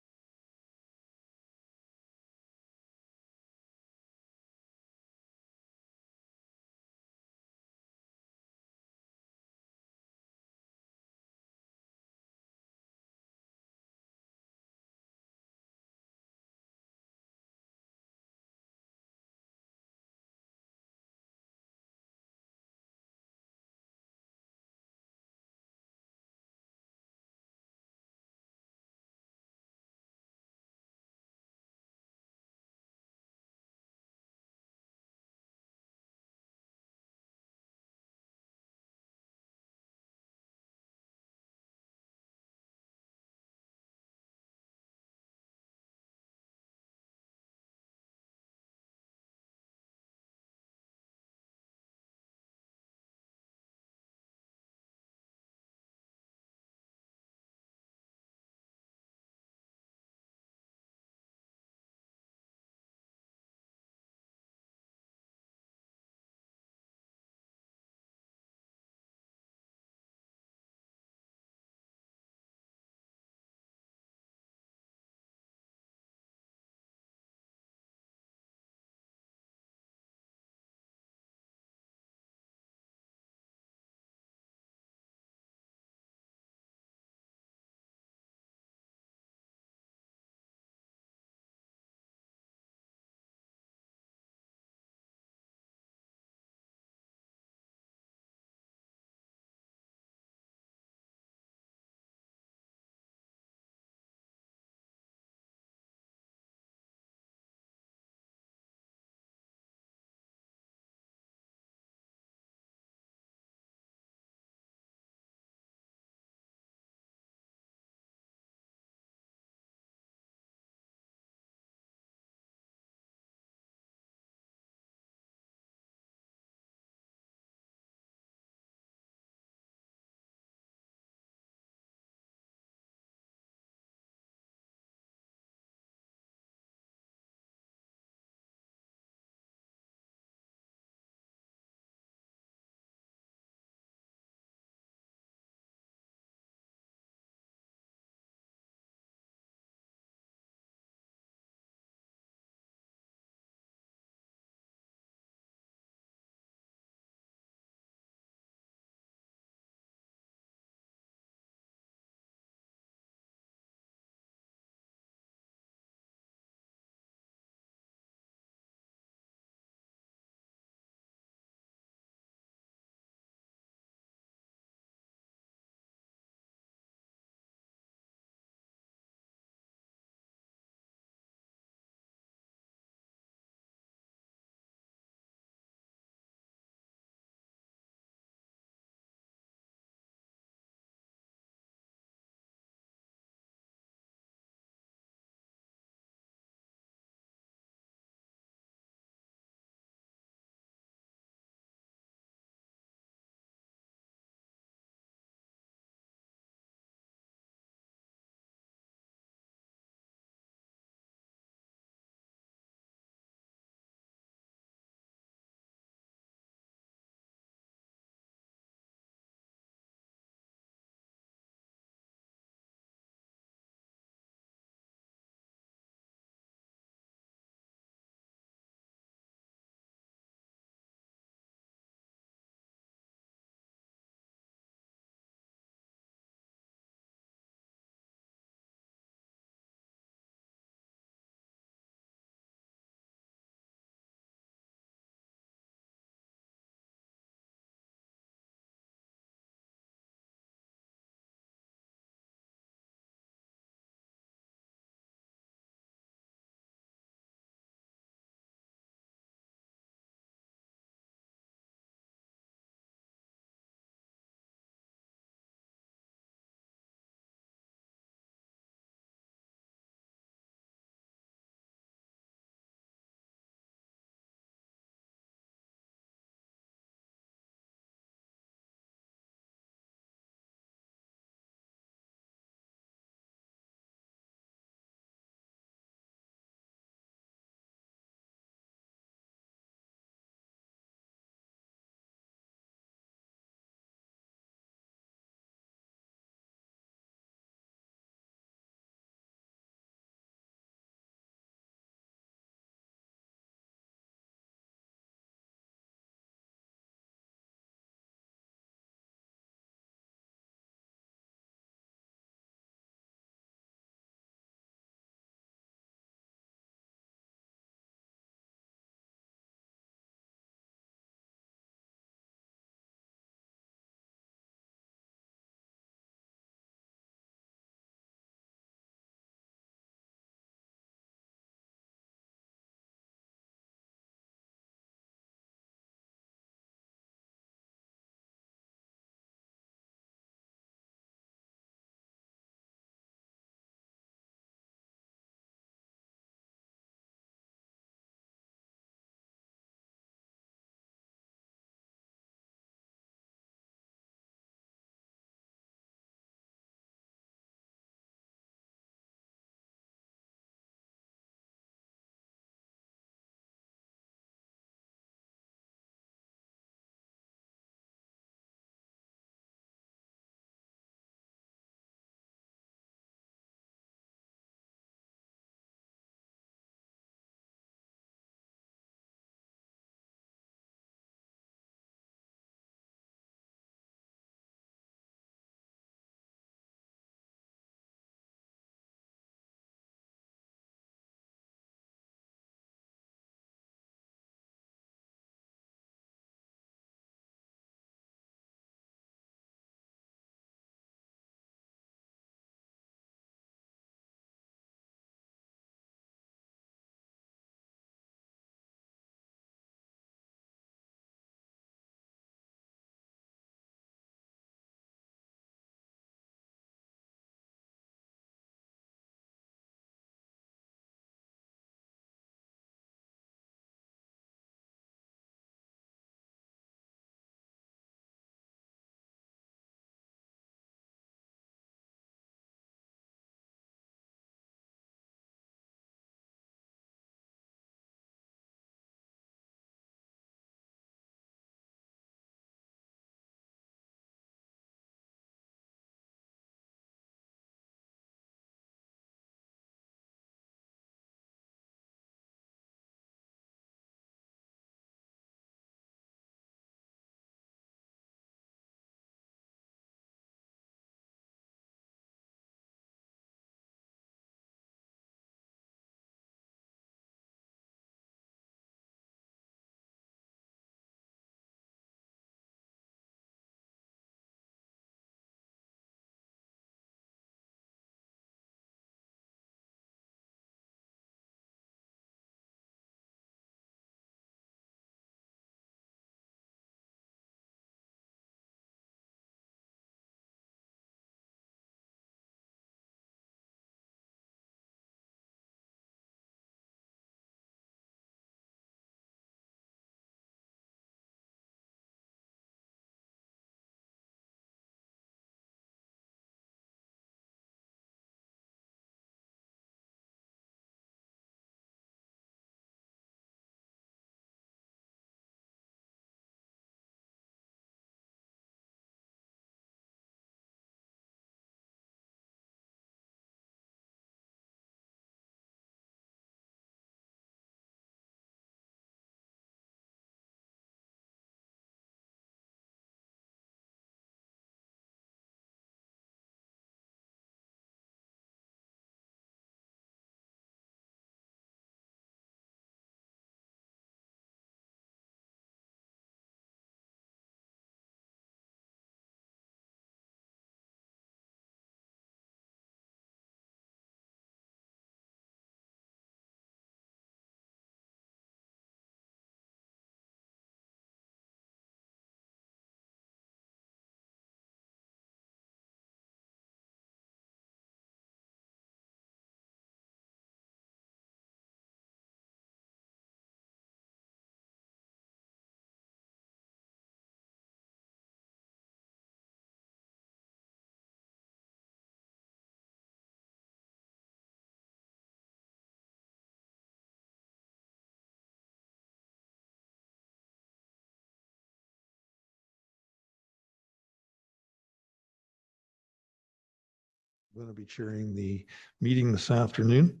I'm going to be chairing the meeting this afternoon.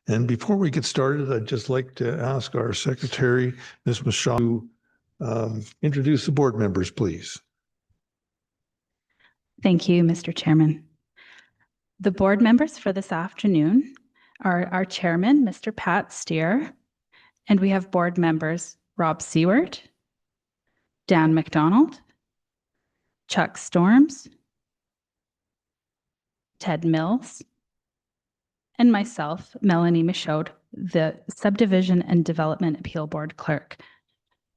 And before we get started, I'd just like to ask our secretary, Ms. Michaud, to introduce the board members, please. Thank you, Mr. Chairman. The board members for this afternoon are our chairman, Mr. Pat Steer, and we have board members Rob Seward, Dan McDonald, Chuck Storms, Ted Mills, and myself, Melanie Michaud, the Subdivision and Development Appeal Board Clerk.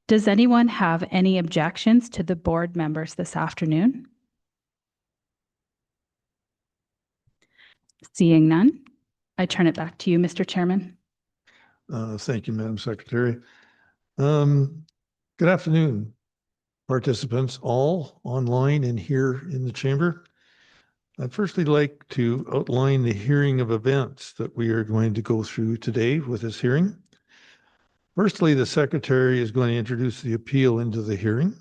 Does anyone have any objections to the board members this afternoon? Seeing none, I turn it back to you, Mr. Chairman. Thank you, Madam Secretary. Good afternoon, participants, all online and here in the chamber. I'd firstly like to outline the hearing of events that we are going to go through today with this hearing. Firstly, the secretary is going to introduce the appeal into the hearing.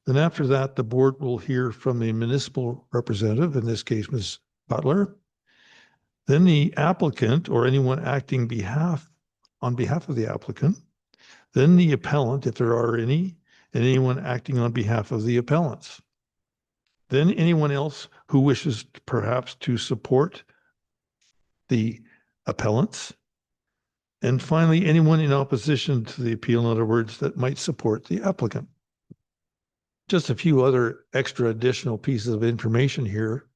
Then after that, the board will hear from the municipal representative, in this case, Ms. Butler. Then the applicant or anyone acting on behalf of the applicant. Then the appellant, if there are any, and anyone acting on behalf of the appellants. Then anyone else who wishes perhaps to support the appellants. And finally, anyone in opposition to the appeal, in other words, that might support the applicant. Just a few other extra additional pieces of information here.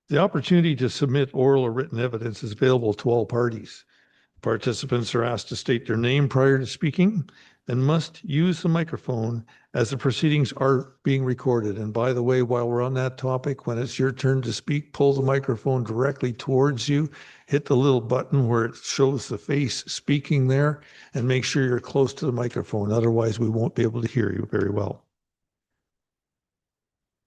The opportunity to submit oral or written evidence is available to all parties. Participants are asked to state their name prior to speaking and must use the microphone as the proceedings are being recorded. And by the way, while we're on that topic, when it's your turn to speak, pull the microphone directly towards you, hit the little button where it shows the face speaking there, and make sure you're close to the microphone. Otherwise, we won't be able to hear you very well.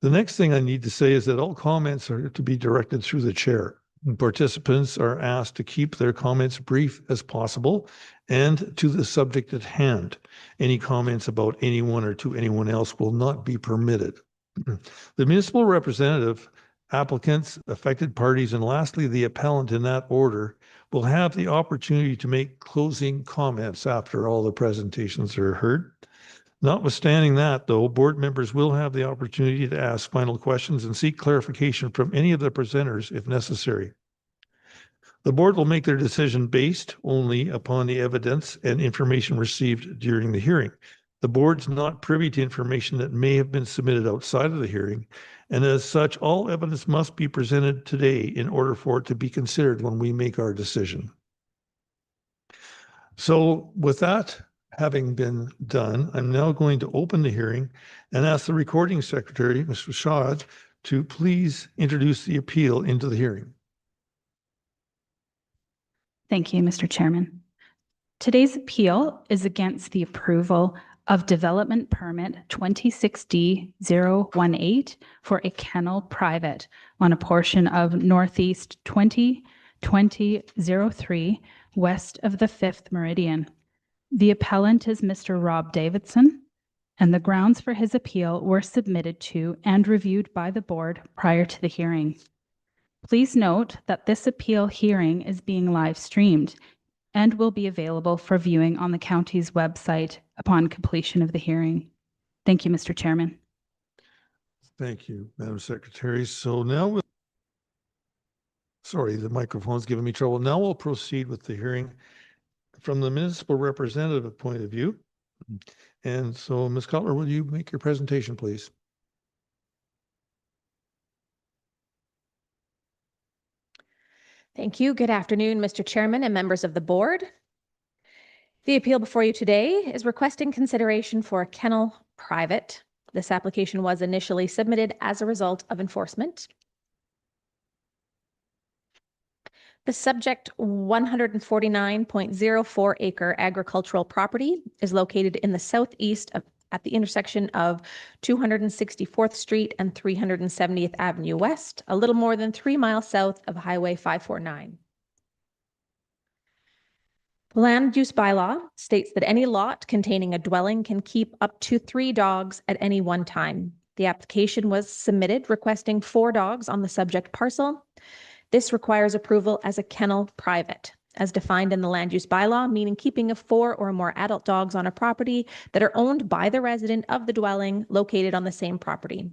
The next thing I need to say is that all comments are to be directed through the chair. Participants are asked to keep their comments brief as possible and to the subject at hand. Any comments about anyone or to anyone else will not be permitted. The municipal representative, applicants, affected parties, and lastly, the appellant in that order will have the opportunity to make closing comments after all the presentations are heard. Notwithstanding that, though, board members will have the opportunity to ask final questions and seek clarification from any of the presenters if necessary. The board will make their decision based only upon the evidence and information received during the hearing. The board's not privy to information that may have been submitted outside of the hearing, and as such, all evidence must be presented today in order for it to be considered when we make our decision. So with that having been done, I'm now going to open the hearing and ask the recording secretary, Ms. Rashad, to please introduce the appeal into the hearing. Thank you, Mr. Chairman. Today's appeal is against the approval of Development Permit 26D018 for a kennel private on a portion of Northeast 20/20/03 west of the 5th Meridian. The appellant is Mr. Rob Davidson, and the grounds for his appeal were submitted to and reviewed by the board prior to the hearing. Please note that this appeal hearing is being live streamed and will be available for viewing on the county's website upon completion of the hearing. Thank you, Mr. Chairman. Thank you, Madam Secretary. So now sorry, the microphone's giving me trouble. Now we'll proceed with the hearing from the municipal representative point of view. And so, Ms. Cutler, will you make your presentation, please? Thank you. Good afternoon, Mr. Chairman and members of the board. The appeal before you today is requesting consideration for a kennel private. This application was initially submitted as a result of enforcement. The subject 149.04 acre agricultural property is located in the southeast at the intersection of 264th Street and 370th Avenue West, a little more than 3 miles south of Highway 549. The land use bylaw states that any lot containing a dwelling can keep up to 3 dogs at any one time. The application was submitted requesting 4 dogs on the subject parcel. This requires approval as a kennel private, as defined in the land use bylaw, meaning keeping of 4 or more adult dogs on a property that are owned by the resident of the dwelling located on the same property.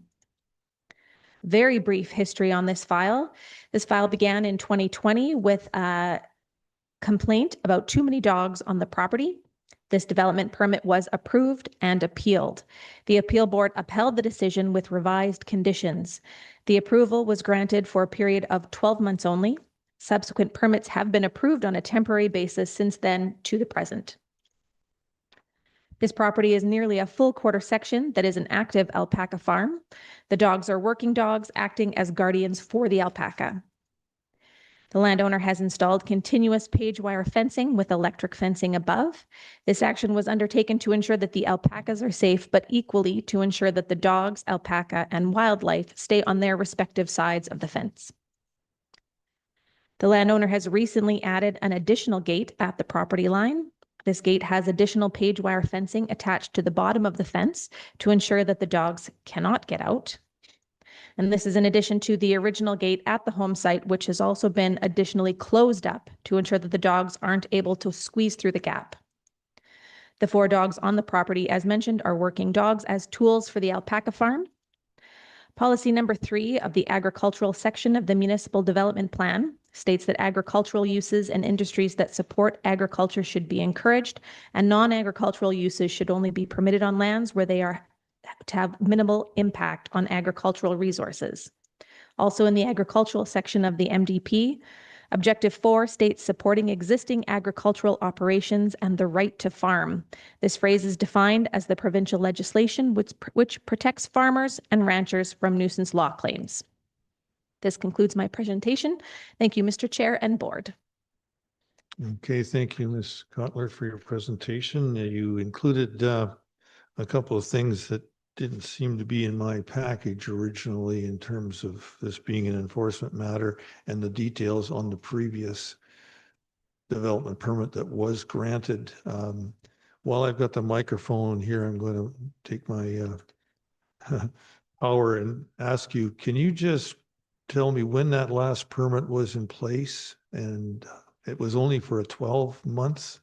Very brief history on this file. This file began in 2020 with a complaint about too many dogs on the property. This development permit was approved and appealed. The appeal board upheld the decision with revised conditions. The approval was granted for a period of 12 months only. Subsequent permits have been approved on a temporary basis since then to the present. This property is nearly a full quarter section that is an active alpaca farm. The dogs are working dogs acting as guardians for the alpaca. The landowner has installed continuous page wire fencing with electric fencing above. This action was undertaken to ensure that the alpacas are safe, but equally to ensure that the dogs, alpaca, and wildlife stay on their respective sides of the fence. The landowner has recently added an additional gate at the property line. This gate has additional page wire fencing attached to the bottom of the fence to ensure that the dogs cannot get out. And this is in addition to the original gate at the home site, which has also been additionally closed up to ensure that the dogs aren't able to squeeze through the gap. The 4 dogs on the property, as mentioned, are working dogs as tools for the alpaca farm. Policy number 3 of the agricultural section of the municipal development plan states that agricultural uses and industries that support agriculture should be encouraged, and non-agricultural uses should only be permitted on lands where they are to have minimal impact on agricultural resources. Also in the agricultural section of the MDP, Objective 4 states supporting existing agricultural operations and the right to farm. This phrase is defined as the provincial legislation which protects farmers and ranchers from nuisance law claims. This concludes my presentation. Thank you, Mr. Chair and Board. Okay, thank you, Ms. Cotler, for your presentation. You included a couple of things that didn't seem to be in my package originally in terms of this being an enforcement matter and the details on the previous development permit that was granted. While I've got the microphone here, I'm going to take my power and ask you, can you just tell me when that last permit was in place? And it was only for a 12 months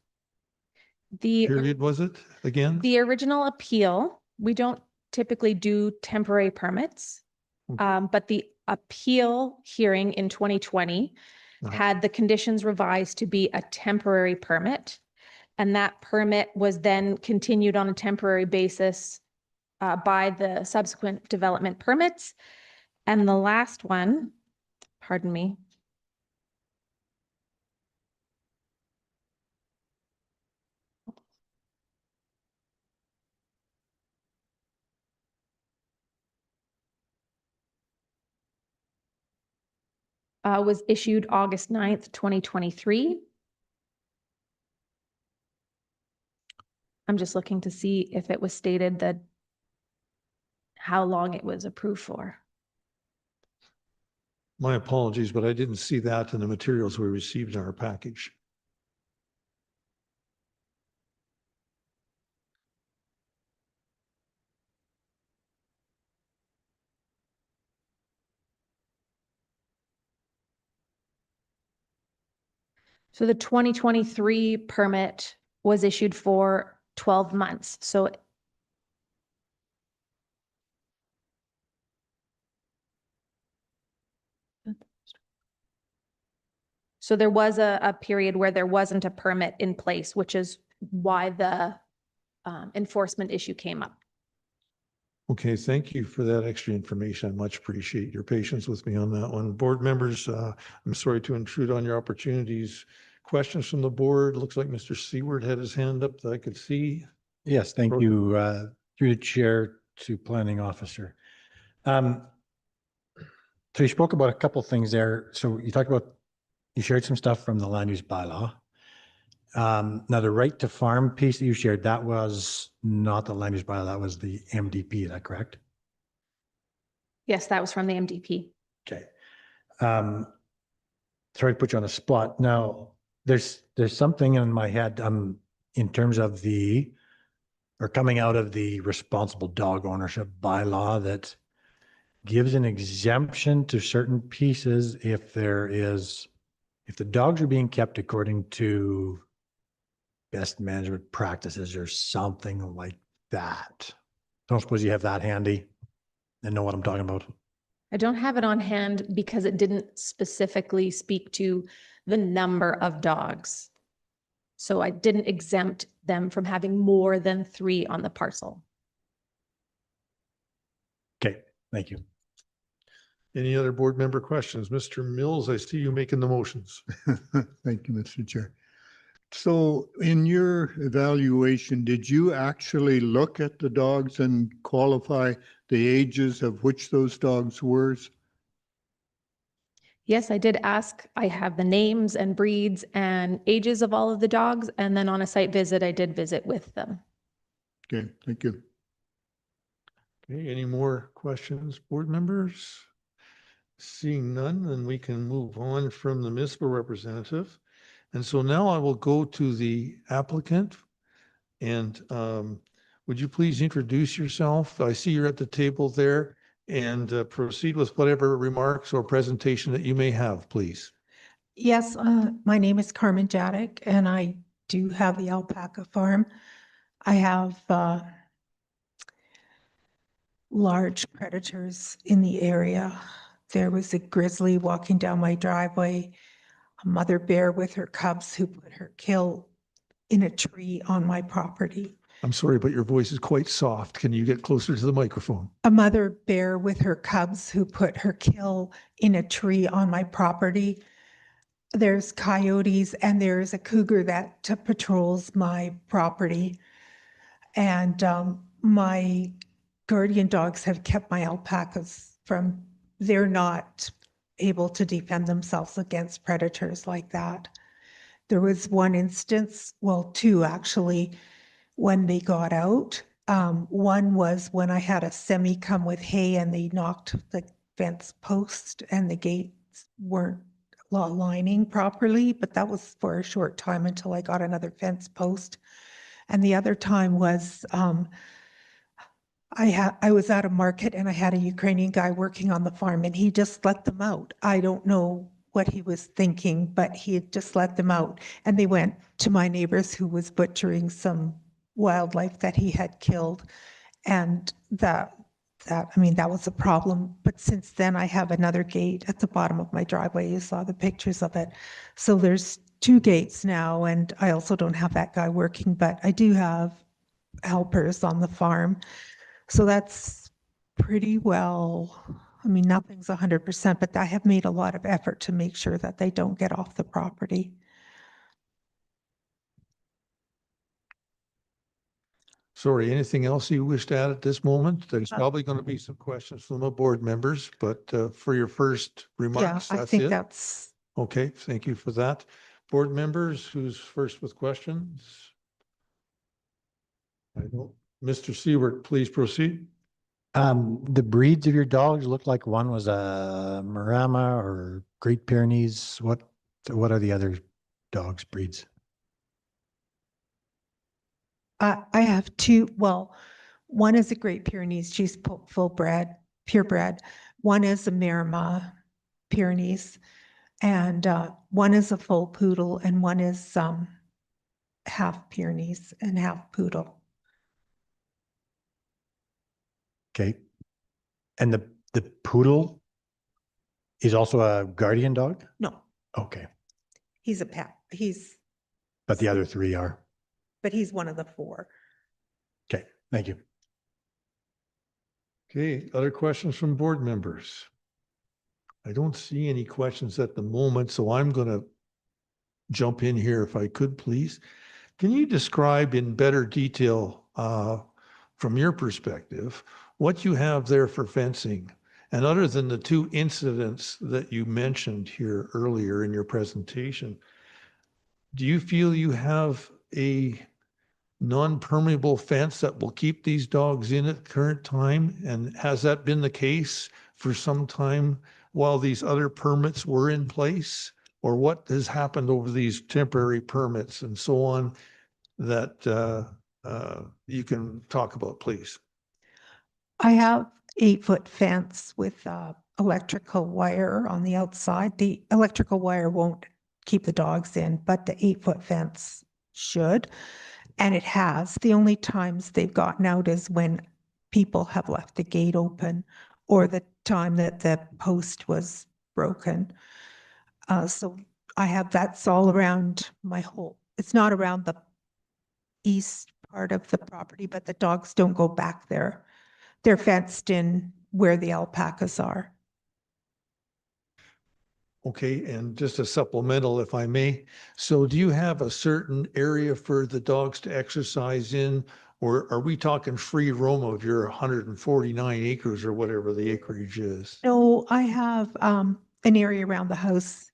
period, was it again? The original appeal, we don't typically do temporary permits, but the appeal hearing in 2020 had the conditions revised to be a temporary permit. And that permit was then continued on a temporary basis by the subsequent development permits. And the last one, pardon me, was issued August 9th, 2023. I'm just looking to see if it was stated that how long it was approved for. My apologies, but I didn't see that in the materials we received in our package. So the 2023 permit was issued for 12 months. So there was a period where there wasn't a permit in place, which is why the enforcement issue came up. Okay, thank you for that extra information. I much appreciate your patience with me on that one. Board members, I'm sorry to intrude on your opportunities. Questions from the board? Looks like Mr. Seward had his hand up that I could see. Yes, thank you. Through the chair to planning officer. So you spoke about a couple of things there. So you talked about, you shared some stuff from the land use bylaw. Now the right to farm piece that you shared, that was not the land use bylaw, that was the MDP, is that correct? Yes, that was from the MDP. Okay. Sorry to put you on the spot. Now, there's something in my head in terms of the or coming out of the responsible dog ownership bylaw that gives an exemption to certain pieces if the dogs are being kept according to best management practices or something like that. Don't suppose you have that handy and know what I'm talking about. I don't have it on hand because it didn't specifically speak to the number of dogs. So I didn't exempt them from having more than 3 on the parcel. Okay, thank you. Any other board member questions? Mr. Mills, I see you making the motions. Thank you, Mr. Chair. So in your evaluation, did you actually look at the dogs and qualify the ages of which those dogs were? Yes, I did ask. I have the names and breeds and ages of all of the dogs. And then on a site visit, I did visit with them. Okay, thank you. Okay, any more questions, board members? Seeing none, then we can move on from the municipal representative. And so now I will go to the applicant. And would you please introduce yourself? I see you're at the table there, and proceed with whatever remarks or presentation that you may have, please. Yes, my name is Carmen Jadek, and I do have the alpaca farm. I have large predators in the area. There was a grizzly walking down my driveway, a mother bear with her cubs who put her kill in a tree on my property. I'm sorry, but your voice is quite soft. Can you get closer to the microphone? A mother bear with her cubs who put her kill in a tree on my property. There's coyotes and there's a cougar that patrols my property. And my guardian dogs have kept my alpacas from, they're not able to defend themselves against predators like that. There was one instance, well, 2 actually, when they got out. One was when I had a semi come with hay and they knocked the fence post and the gates weren't lining properly, but that was for a short time until I got another fence post. And the other time was I was at a market and I had a Ukrainian guy working on the farm and he just let them out. I don't know what he was thinking, but he had just let them out. And they went to my neighbors who was butchering some wildlife that he had killed. And that was a problem. But since then I have another gate at the bottom of my driveway. You saw the pictures of it. So there's 2 gates now, and I also don't have that guy working, but I do have helpers on the farm. So that's pretty well, nothing's 100%, but I have made a lot of effort to make sure that they don't get off the property. Sorry, anything else you wish to add at this moment? There's probably going to be some questions from the board members, but for your first Yeah, remarks, I that's think it. that's, Okay, thank you for that. Board members, who's first with questions? I don't. Mr. Seward, please proceed. The breeds of your dogs look like one was a Marama or Great Pyrenees. What are the other dogs breeds? I have 2, well, one is a Great Pyrenees, she's purebred. One is a Marama Pyrenees, and one is a full poodle, and one is half Pyrenees and half poodle. Okay. And the poodle is also a guardian dog? No, Okay. he's a pet. But the other 3 are? But he's one of the 4. Okay, thank you. Okay, other questions from board members? I don't see any questions at the moment, so I'm going to jump in here if I could, please. Can you describe in better detail, from your perspective, what you have there for fencing? And other than the 2 incidents that you mentioned here earlier in your presentation, do you feel you have a non-permeable fence that will keep these dogs in at the current time? And has that been the case for some time while these other permits were in place? Or what has happened over these temporary permits and so on that you can talk about, please. I have 8-foot fence with electrical wire on the outside. The electrical wire won't keep the dogs in, but the 8-foot fence should. And it has. The only times they've gotten out is when people have left the gate open or the time that the post was broken. So I have, that's all around my whole, it's not around the east part of the property, but the dogs don't go back there. They're fenced in where the alpacas are. Okay, and just a supplemental, if I may. So do you have a certain area for the dogs to exercise in? Or are we talking free roam of your 149 acres or whatever the acreage is? No, I have an area around the house.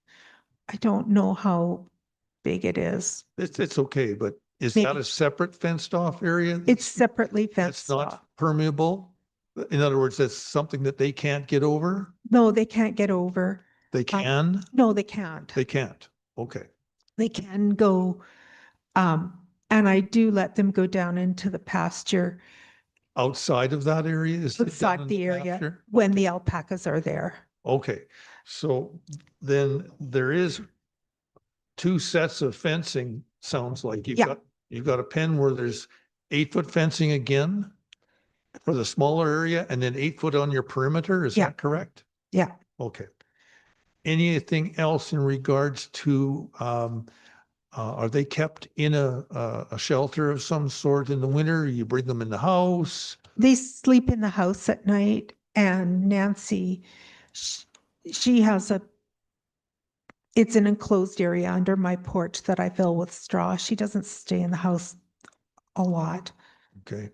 I don't know how big it is. It's okay, but is that Maybe- a separate fenced off area? It's separately That's fenced not off. permeable? In other words, that's something that they can't get over? No, they can't get over. They can? No, they can't. They can't. Okay. They can go, and I do let them go down into the pasture Outside of that area is it down outside in the area pasture? when the alpacas are there. Okay, so then there is two sets of fencing, sounds like. Yeah. You've got a pen where there's 8-foot fencing again for the smaller area and then 8 foot on your perimeter, is Yeah. that correct? Yeah. Okay. Anything else in regards to, are they kept in a shelter of some sort in the winter? You bring them in the house? They sleep in the house at night, and Nancy, she has it's an enclosed area under my porch that I fill with straw. She doesn't stay in the house a lot. Okay.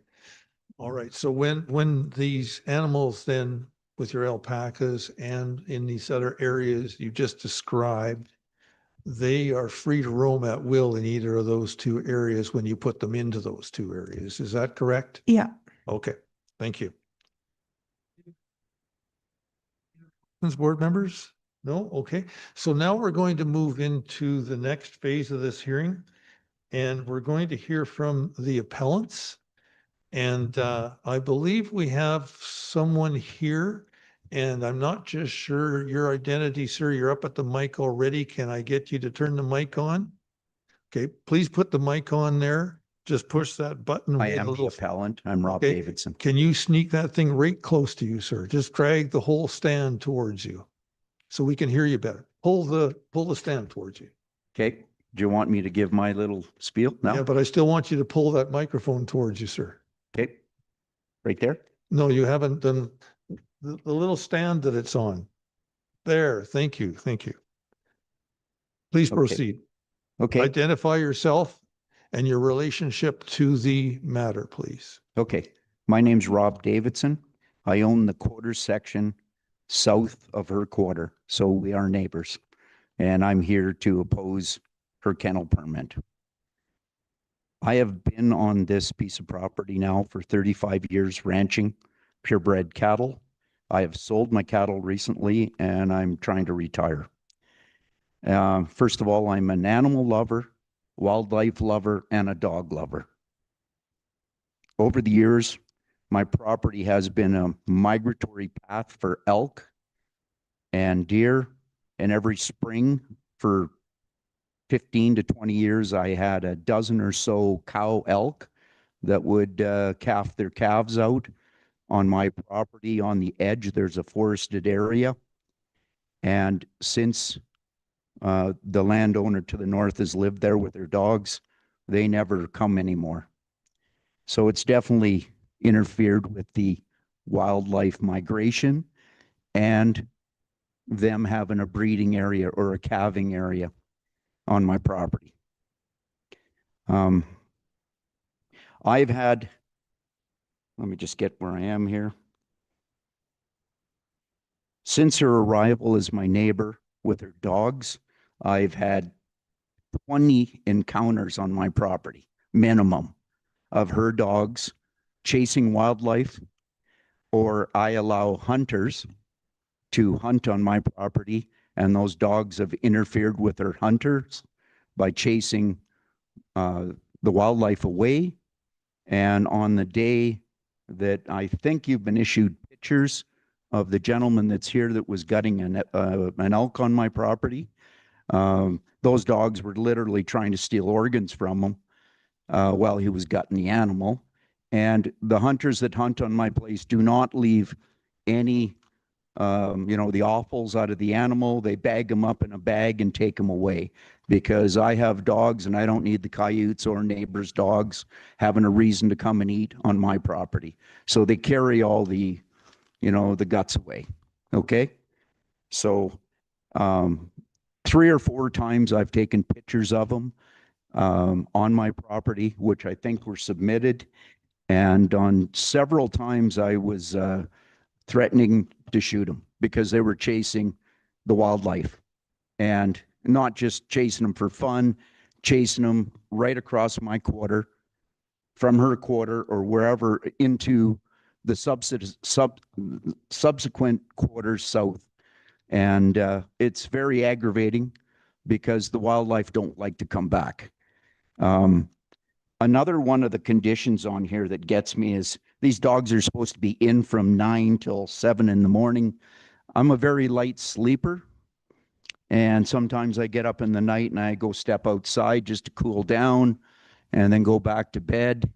All right. So when these animals then with your alpacas and in these other areas you just described, they are free to roam at will in either of those two areas when you put them into those two areas. Is that correct? Yeah. Okay. Thank you. Board members? No? Okay. So now we're going to move into the next phase of this hearing, and we're going to hear from the appellants. And I believe we have someone here, and I'm not just sure your identity, sir. You're up at the mic already. Can I get you to turn the mic on? Okay, please put the mic on there. Just push that button. I wait a am the little. appellant. I'm Rob Okay. Davidson. Can you sneak that thing right close to you, sir? Just drag the whole stand towards you so we can hear you better. Pull the stand towards you. Okay. Do you want me to give my little spiel now? Yeah, but I still want you to pull that microphone towards you, sir. Okay. Right there? No, you haven't done the little stand that it's on. There, thank you, thank you. Please Okay. proceed. Okay. Identify yourself and your relationship to the matter, please. Okay. My name's Rob Davidson. I own the quarter section south of her quarter, so we are neighbors. And I'm here to oppose her kennel permit. I have been on this piece of property now for 35 years ranching purebred cattle. I have sold my cattle recently and I'm trying to retire. First of all, I'm an animal lover, wildlife lover, and a dog lover. Over the years, my property has been a migratory path for elk and deer, and every spring for 15 to 20 years, I had a dozen or so cow elk that would calf their calves out on my property. On the edge, there's a forested area. And since the landowner to the north has lived there with their dogs, they never come anymore. So it's definitely interfered with the wildlife migration and them having a breeding area or a calving area on my property. I've had, let me just get where I am here. Since her arrival as my neighbor with her dogs, I've had 20 encounters on my property, minimum, of her dogs chasing wildlife, or I allow hunters to hunt on my property, and those dogs have interfered with their hunters by chasing the wildlife away And on the day that I think you've been issued pictures of the gentleman that's here that was gutting an elk on my property, those dogs were literally trying to steal organs from him while he was gutting the animal. And the hunters that hunt on my place do not leave any, the offals out of the animal. They bag them up in a bag and take them away, because I have dogs and I don't need the coyotes or neighbors' dogs having a reason to come and eat on my property. So they carry all the, the guts away. Okay. So 3 or 4 times I've taken pictures of them on my property, which I think were submitted. And on several times I was threatening to shoot them because they were chasing the wildlife, and not just chasing them for fun, chasing them right across my quarter, from her quarter or wherever, into the subsequent quarters south. And it's very aggravating because the wildlife don't like to come back. Another one of the conditions on here that gets me is these dogs are supposed to be in from 9 till 7 in the morning. I'm a very light sleeper, and sometimes I get up in the night and I go step outside just to cool down and then go back to bed.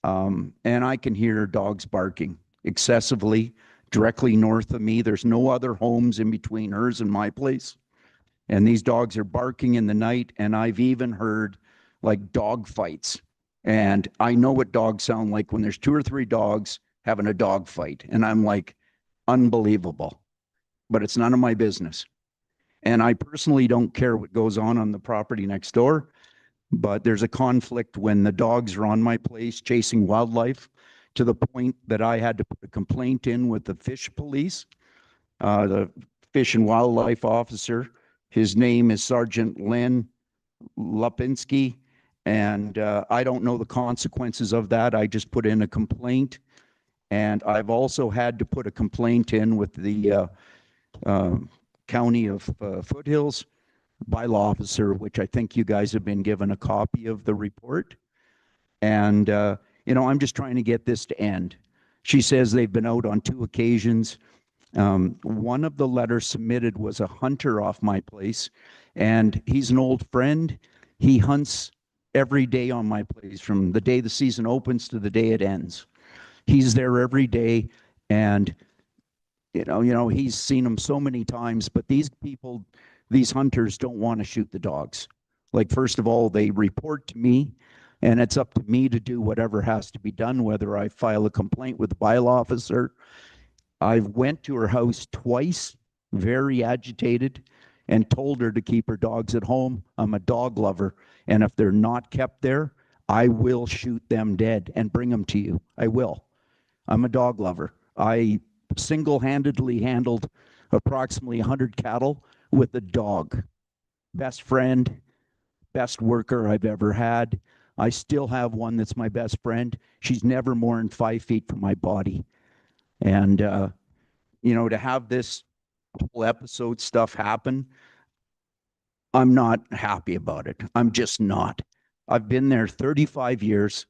And I can hear dogs barking excessively directly north of me. There's no other homes in between hers and my place. And these dogs are barking in the night, and I've even heard like dog fights. And I know what dogs sound like when there's 2 or 3 dogs having a dog fight. And I'm like, unbelievable. But it's none of my business. And I personally don't care what goes on the property next door. But there's a conflict when the dogs are on my place chasing wildlife, to the point that I had to put a complaint in with the fish police, the fish and wildlife officer. His name is Sergeant Len Lupinski. And I don't know the consequences of that. I just put in a complaint. And I've also had to put a complaint in with the County of Foothills bylaw officer, which I think you guys have been given a copy of the report. And, I'm just trying to get this to end. She says they've been out on 2 occasions. One of the letters submitted was a hunter off my place, and he's an old friend. He hunts every day on my place, from the day the season opens to the day it ends. He's there every day, and he's seen them so many times. But these people, these hunters, don't want to shoot the dogs. Like, first of all, they report to me, and it's up to me to do whatever has to be done, whether I file a complaint with the bylaw officer. I went to her house twice, very agitated, and told her to keep her dogs at home. I'm a dog lover, and if they're not kept there, I will shoot them dead and bring them to you. I will. I'm a dog lover. I single-handedly handled approximately 100 cattle with a dog. Best friend, best worker I've ever had. I still have one that's my best friend. She's never more than 5 feet from my body. And, to have this whole episode stuff happen, I'm not happy about it. I'm just not. I've been there 35 years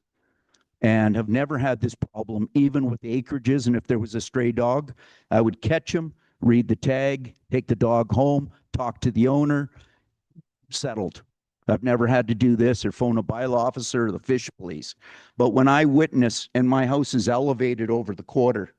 and have never had this problem, even with the acreages. And if there was a stray dog, I would catch him, read the tag, take the dog home, talk to the owner, settled. I've never had to do this or phone a bylaw officer or the fish police. But when I witness, and my house is elevated over the quarter,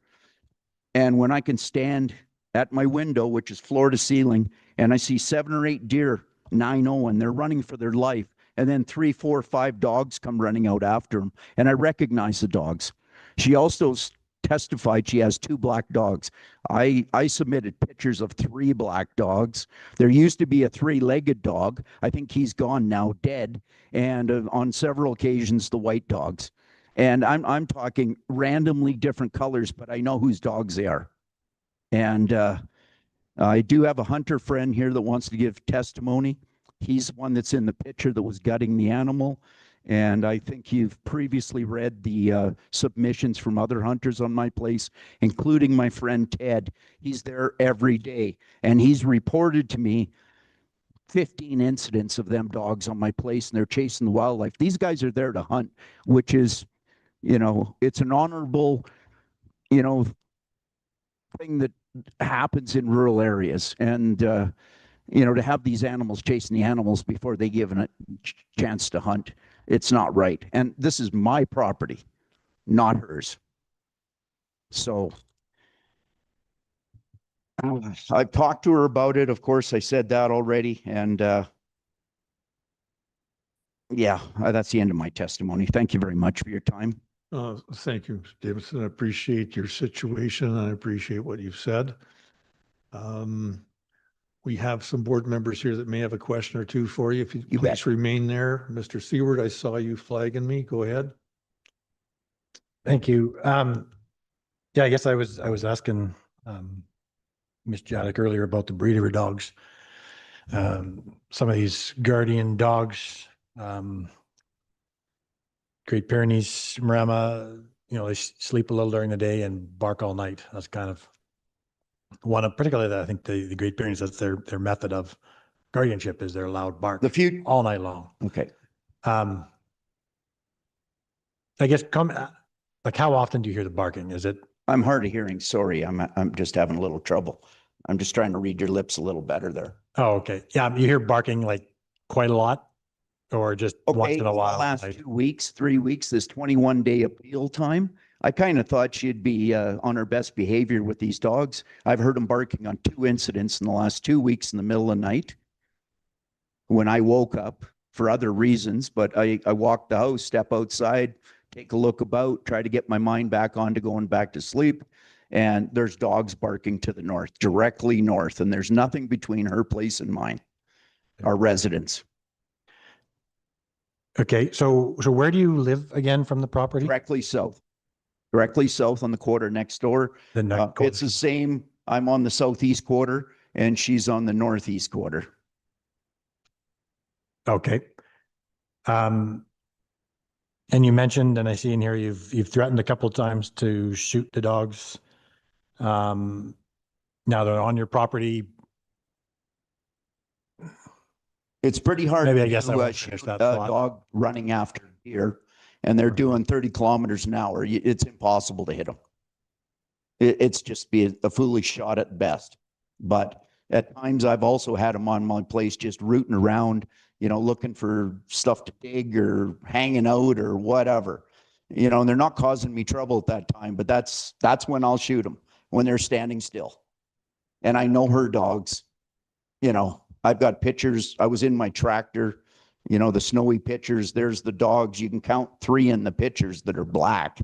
and when I can stand at my window, which is floor to ceiling, and I see 7 or 8 deer 9-0, and they're running for their life, and then 3, 4, 5 dogs come running out after them, and I recognize the dogs. She also testified she has 2 black dogs. I submitted pictures of 3 black dogs. There used to be a 3-legged dog. I think he's gone now, dead. And on several occasions, the white dogs. And I'm talking randomly different colors, but I know whose dogs they are. And I do have a hunter friend here that wants to give testimony. He's the one that's in the picture that was gutting the animal. And I think you've previously read the submissions from other hunters on my place, including my friend Ted. He's there every day, and he's reported to me 15 incidents of them dogs on my place, and they're chasing the wildlife. These guys are there to hunt, which is You know, it's an honorable, thing that happens in rural areas. And, to have these animals chasing the animals before they given a chance to hunt, it's not right. And this is my property, not hers. So I've talked to her about it. Of course, I said that already. And that's the end of my testimony. Thank you very much for your time. Thank you, Mr. Davidson. I appreciate your situation and I appreciate what you've said. We have some board members here that may have a question or two for you. If you please bet. remain there. Mr. Seward, I saw you flagging me. Go ahead. Thank you. I guess I was asking Ms. Jadek earlier about the breed of her dogs. Some of these guardian dogs, Great Pyrenees, Maremma, they sleep a little during the day and bark all night. That's kind of one of, particularly I think the Great Pyrenees, that's their method of guardianship is their loud bark all night long. Okay. I guess like how often do you hear the barking? Is it? I'm hard of hearing. Sorry. I'm just having a little trouble. I'm just trying to read your lips a little better there. Oh, okay. Yeah. You hear barking like quite a lot or just once in a while? The last 2 weeks, 3 weeks, this 21-day appeal time. I kind of thought she'd be on her best behavior with these dogs. I've heard them barking on 2 incidents in the last 2 weeks in the middle of the night when I woke up for other reasons, but I walked the house, step outside, take a look about, try to get my mind back on to going back to sleep. And there's dogs barking to the north, directly north. And there's nothing between her place and mine, our residence. Okay. So where do you live again from the property? Directly south on the quarter next door. It's the same. I'm on the southeast quarter and she's on the northeast quarter. Okay. And you mentioned, and I see in here, you've threatened a couple of times to shoot the dogs. Now they're on your property. It's pretty hard. Maybe I guess I won't shoot finish a that thought. dog running after deer, and they're doing 30 kilometers an hour. It's impossible to hit them. It's just be a foolish shot at best. But at times I've also had them on my place just rooting around, looking for stuff to dig or hanging out or whatever, and they're not causing me trouble at that time, but that's when I'll shoot them, when they're standing still. And I know her dogs, I've got pictures. I was in my tractor, the snowy pictures. There's the dogs. You can count 3 in the pictures that are black.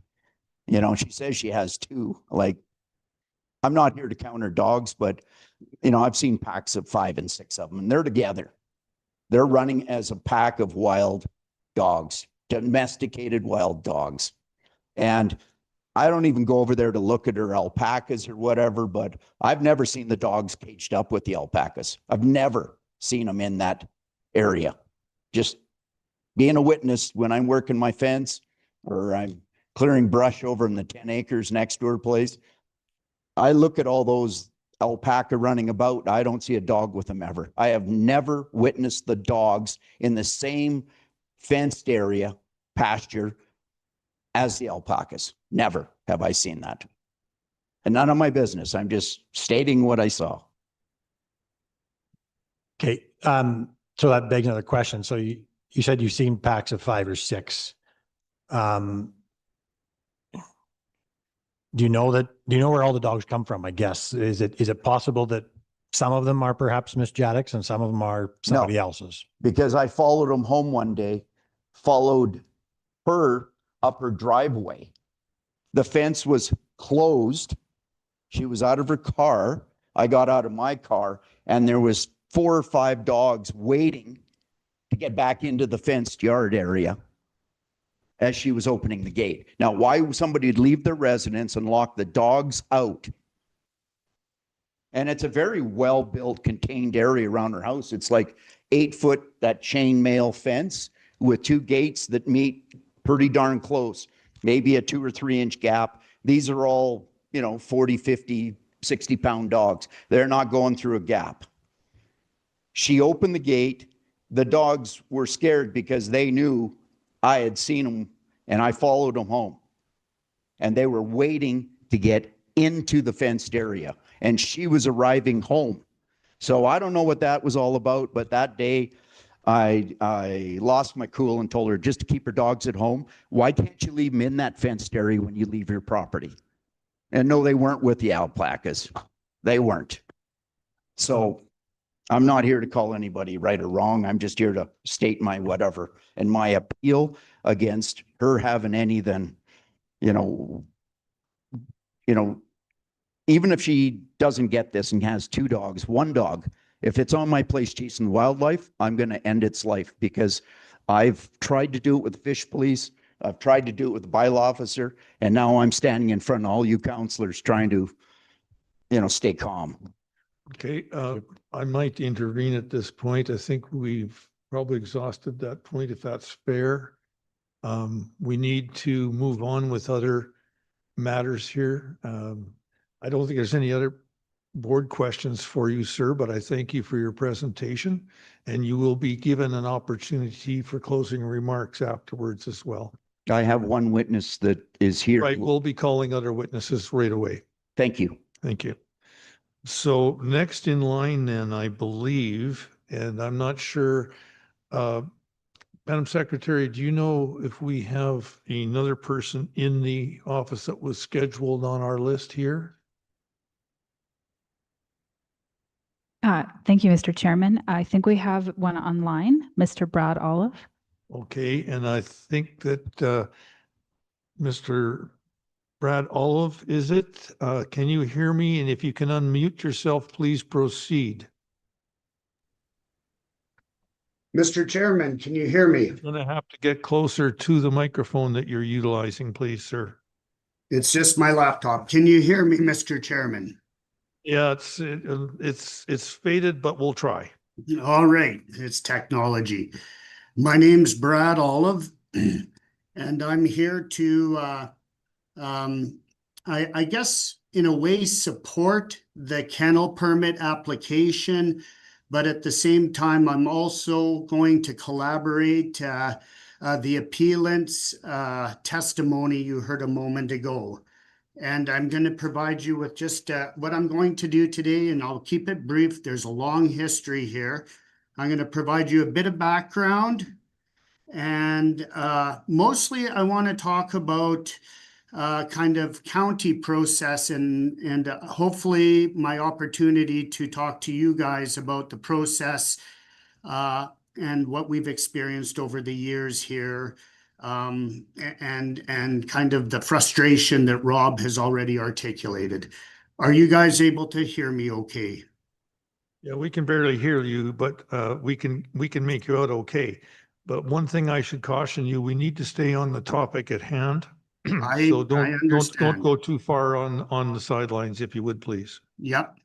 She says she has 2. Like, I'm not here to count her dogs, but, I've seen packs of 5 and 6 of them, and they're together. They're running as a pack of wild dogs, domesticated wild dogs. And I don't even go over there to look at her alpacas or whatever, but I've never seen the dogs caged up with the alpacas. I've never seen them in that area. Just being a witness when I'm working my fence or I'm clearing brush over in the 10 acres next to her place. I look at all those alpaca running about. I don't see a dog with them ever. I have never witnessed the dogs in the same fenced area, pasture, as the alpacas. Never have I seen that. And none of my business. I'm just stating what I saw. Okay. So that begs another question. So you said you've seen packs of 5 or 6. Do you know where all the dogs come from? I guess, is it possible that some of them are perhaps Miss Jadek's and some of them are somebody else's? Because I followed them home one day, followed her up her driveway. The fence was closed. She was out of her car. I got out of my car and there was 4 or 5 dogs waiting to get back into the fenced yard area as she was opening the gate. Now, why somebody would leave their residence and lock the dogs out? And it's a very well-built, contained area around her house. It's like 8-foot, that chainmail fence with 2 gates that meet pretty darn close, maybe a 2 or 3 inch gap. These are all, 40, 50, 60-pound dogs. They're not going through a gap. She opened the gate. The dogs were scared because they knew I had seen them and I followed them home. and they were waiting to get into the fenced area, and she was arriving home. So I don't know what that was all about, but that day I lost my cool and told her just to keep her dogs at home. Why can't you leave them in that fenced area when you leave your property? And no, they weren't with the alpacas. They weren't. So I'm not here to call anybody right or wrong. I'm just here to state my whatever and my appeal against her having any then, you know, even if she doesn't get this and has two dogs, one dog, if it's on my place chasing wildlife, I'm going to end its life, because I've tried to do it with the fish police. I've tried to do it with the bylaw officer, and now I'm standing in front of all you counselors trying to, stay calm. Okay, I might intervene at this point. I think we've probably exhausted that point, if that's fair. We need to move on with other matters here. I don't think there's any other board questions for you, sir, but I thank you for your presentation, and you will be given an opportunity for closing remarks afterwards as well. I have one witness that is here. Right, we'll be calling other witnesses right away. Thank you. Thank you. So next in line then, I believe, and I'm not sure, Madam Secretary, do you know if we have another person in the office that was scheduled on our list here? Thank you, Mr. Chairman. I think we have one online, Mr. Brad Olive. Okay, and I think that Mr. Brad Olive, is it? Can you hear me? And if you can unmute yourself, please proceed. Mr. Chairman, can you hear me? You're going to have to get closer to the microphone that you're utilizing, please, sir. It's just my laptop. Can you hear me, Mr. Chairman? Yeah, it's faded, but we'll try. All right, it's technology. My name's Brad Olive, and I'm here to, I guess, in a way, support the kennel permit application, but at the same time, I'm also going to collaborate the appellant's testimony you heard a moment ago. And I'm going to provide you with just what I'm going to do today, and I'll keep it brief. There's a long history here. I'm going to provide you a bit of background, and mostly I want to talk about kind of county process and hopefully my opportunity to talk to you guys about the process and what we've experienced over the years here, and kind of the frustration that Rob has already articulated. Are you guys able to hear me okay? Yeah, we can barely hear you, but we can make you out okay. But one thing I should caution you, we need to stay on the topic at hand. So don't go too far on the sidelines, if you would, please. Yep.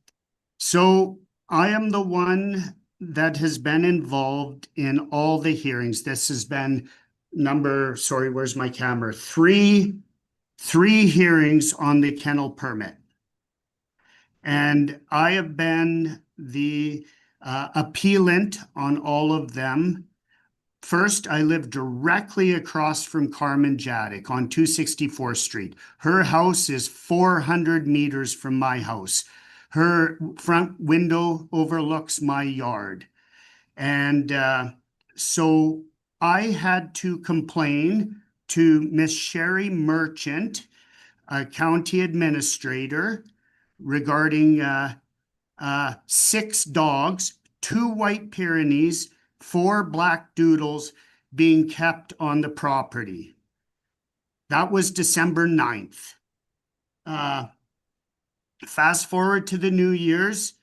So I am the one that has been involved in all the hearings. This has been where's my camera? Three hearings on the kennel permit. And I have been the appellant on all of them. First, I live directly across from Carmen Jadek on 264th Street. Her house is 400 meters from my house. Her front window overlooks my yard. And so I had to complain to Miss Sherry Merchant, a county administrator, regarding 6 dogs, 2 white Pyrenees, 4 black doodles being kept on the property. That was December 9th. Fast forward to the New Year's,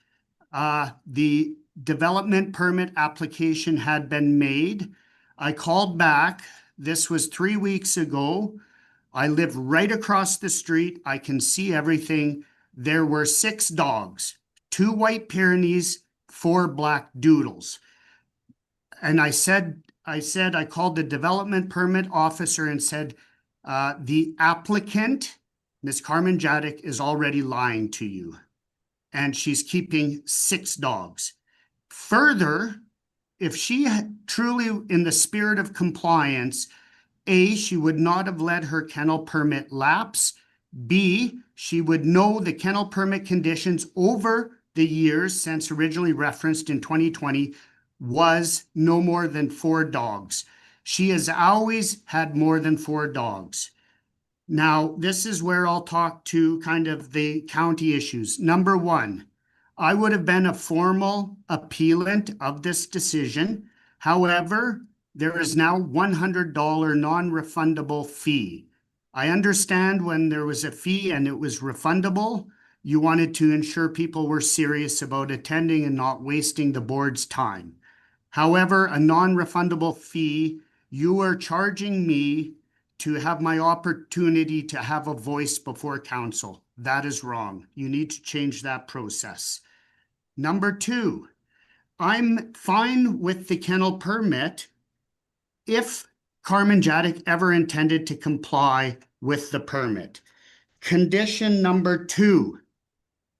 the development permit application had been made. I called back. This was 3 weeks ago. I live right across the street. I can see everything. There were 6 dogs, 2 white Pyrenees, 4 black doodles. And I called the development permit officer and said, the applicant, Ms. Carmen Jadek, is already lying to you. And she's keeping 6 dogs. Further, if she truly, in the spirit of compliance, A, she would not have let her kennel permit lapse. B, she would know the kennel permit conditions over the years since originally referenced in 2020 was no more than 4 dogs. She has always had more than 4 dogs. Now, this is where I'll talk to kind of the county issues. Number one, I would have been a formal appealant of this decision. However, there is now $100 non-refundable fee. I understand when there was a fee and it was refundable, you wanted to ensure people were serious about attending and not wasting the board's time. However, a non-refundable fee, you are charging me to have my opportunity to have a voice before council. That is wrong. You need to change that process. Number two, I'm fine with the kennel permit if Carmen Jadek ever intended to comply with the permit. Condition number 2,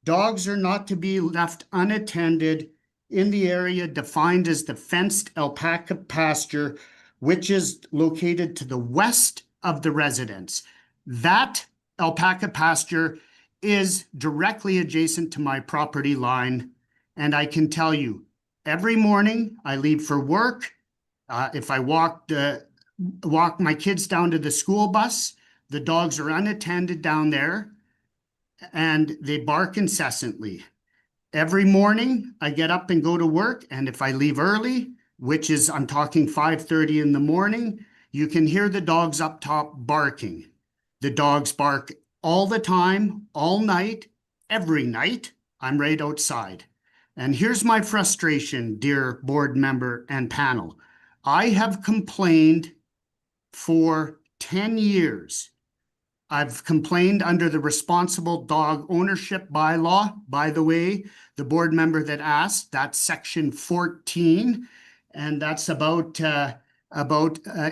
dogs are not to be left unattended in the area defined as the fenced alpaca pasture, which is located to the west of the residence. That alpaca pasture is directly adjacent to my property line. And I can tell you, every morning I leave for work. If I walk my kids down to the school bus, the dogs are unattended down there and they bark incessantly. Every morning I get up and go to work, and if I leave early, which is I'm talking 5:30 in the morning, you can hear the dogs up top barking. The dogs bark all the time, all night, every night. I'm right outside. And here's my frustration, dear board member and panel. I have complained for 10 years. I've complained under the responsible dog ownership bylaw. By the way, the board member that asked, that's section 14, and that's about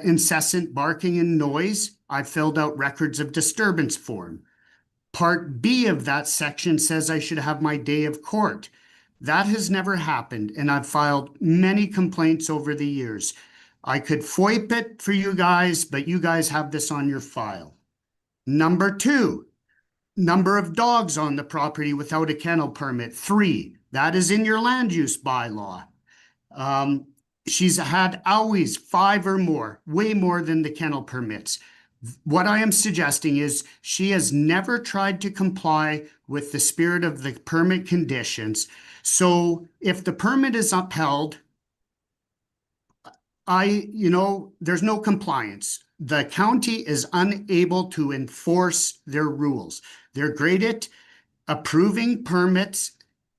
incessant barking and noise. I filled out records of disturbance form. Part B of that section says I should have my day of court. That has never happened, and I've filed many complaints over the years. I could FOIP it for you guys, but you guys have this on your file. Number 2, number of dogs on the property without a kennel permit, 3. That is in your land use bylaw. She's had always 5 or more, way more than the kennel permits. What I am suggesting is she has never tried to comply with the spirit of the permit conditions. So if the permit is upheld, there's no compliance. The county is unable to enforce their rules. They're great at approving permits,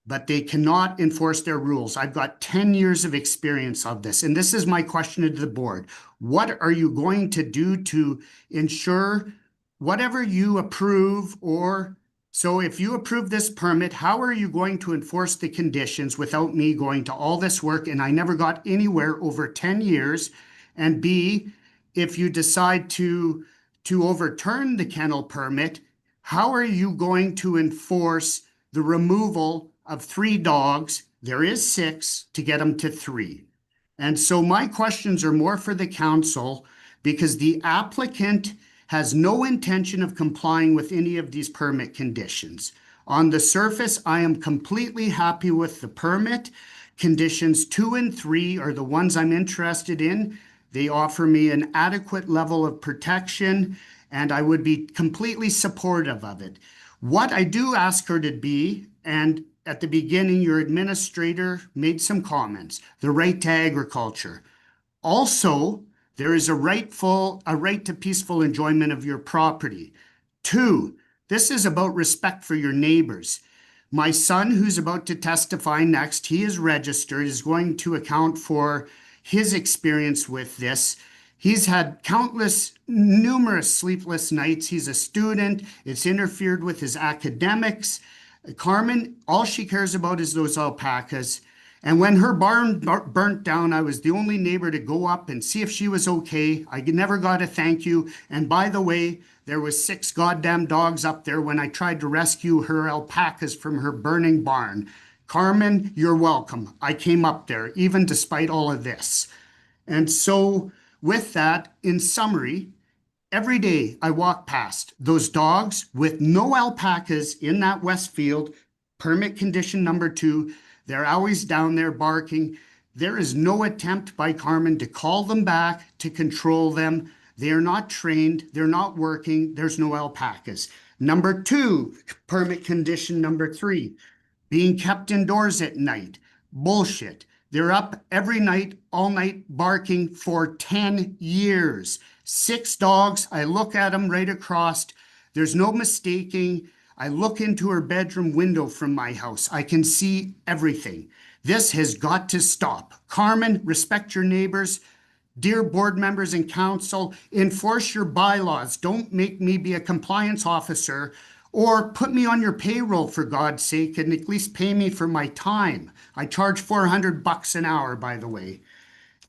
but they cannot enforce their rules. I've got 10 years of experience of this, and this is my question to the board. What are you going to do to ensure whatever you approve, or so if you approve this permit, how are you going to enforce the conditions without me going to all this work and I never got anywhere over 10 years? And B, if you decide to overturn the kennel permit, how are you going to enforce the removal of 3 dogs? There is 6 to get them to 3. And so my questions are more for the council, because the applicant has no intention of complying with any of these permit conditions. On the surface, I am completely happy with the permit. Conditions 2 and 3 are the ones I'm interested in. They offer me an adequate level of protection, and I would be completely supportive of it. What I do ask her to be, and at the beginning, your administrator made some comments, the right to agriculture. Also, there is a right to peaceful enjoyment of your property. 2, this is about respect for your neighbors. My son, who's about to testify next, he is registered, is going to account for his experience with this. He's had numerous sleepless nights. He's a student. It's interfered with his academics. Carmen, all she cares about is those alpacas. And when her barn burnt down, I was the only neighbor to go up and see if she was okay. I never got a thank you. And by the way, there was 6 goddamn dogs up there when I tried to rescue her alpacas from her burning barn. Carmen, you're welcome. I came up there, even despite all of this. And so With that, in summary, every day I walk past those dogs with no alpacas in that west field, permit condition number 2. They're always down there barking. There is no attempt by Carmen to call them back, to control them. They are not trained. They're not working. There's no alpacas. Number 2, permit condition number 3, being kept indoors at night. Bullshit. They're up every night, all night, barking for 10 years. 6 dogs. I look at them right across. There's no mistaking. I look into her bedroom window from my house. I can see everything. This has got to stop. Carmen, respect your neighbors. Dear board members and council, enforce your bylaws. Don't make me be a compliance officer, or put me on your payroll for God's sake, and at least pay me for my time. I charge $400 an hour, by the way.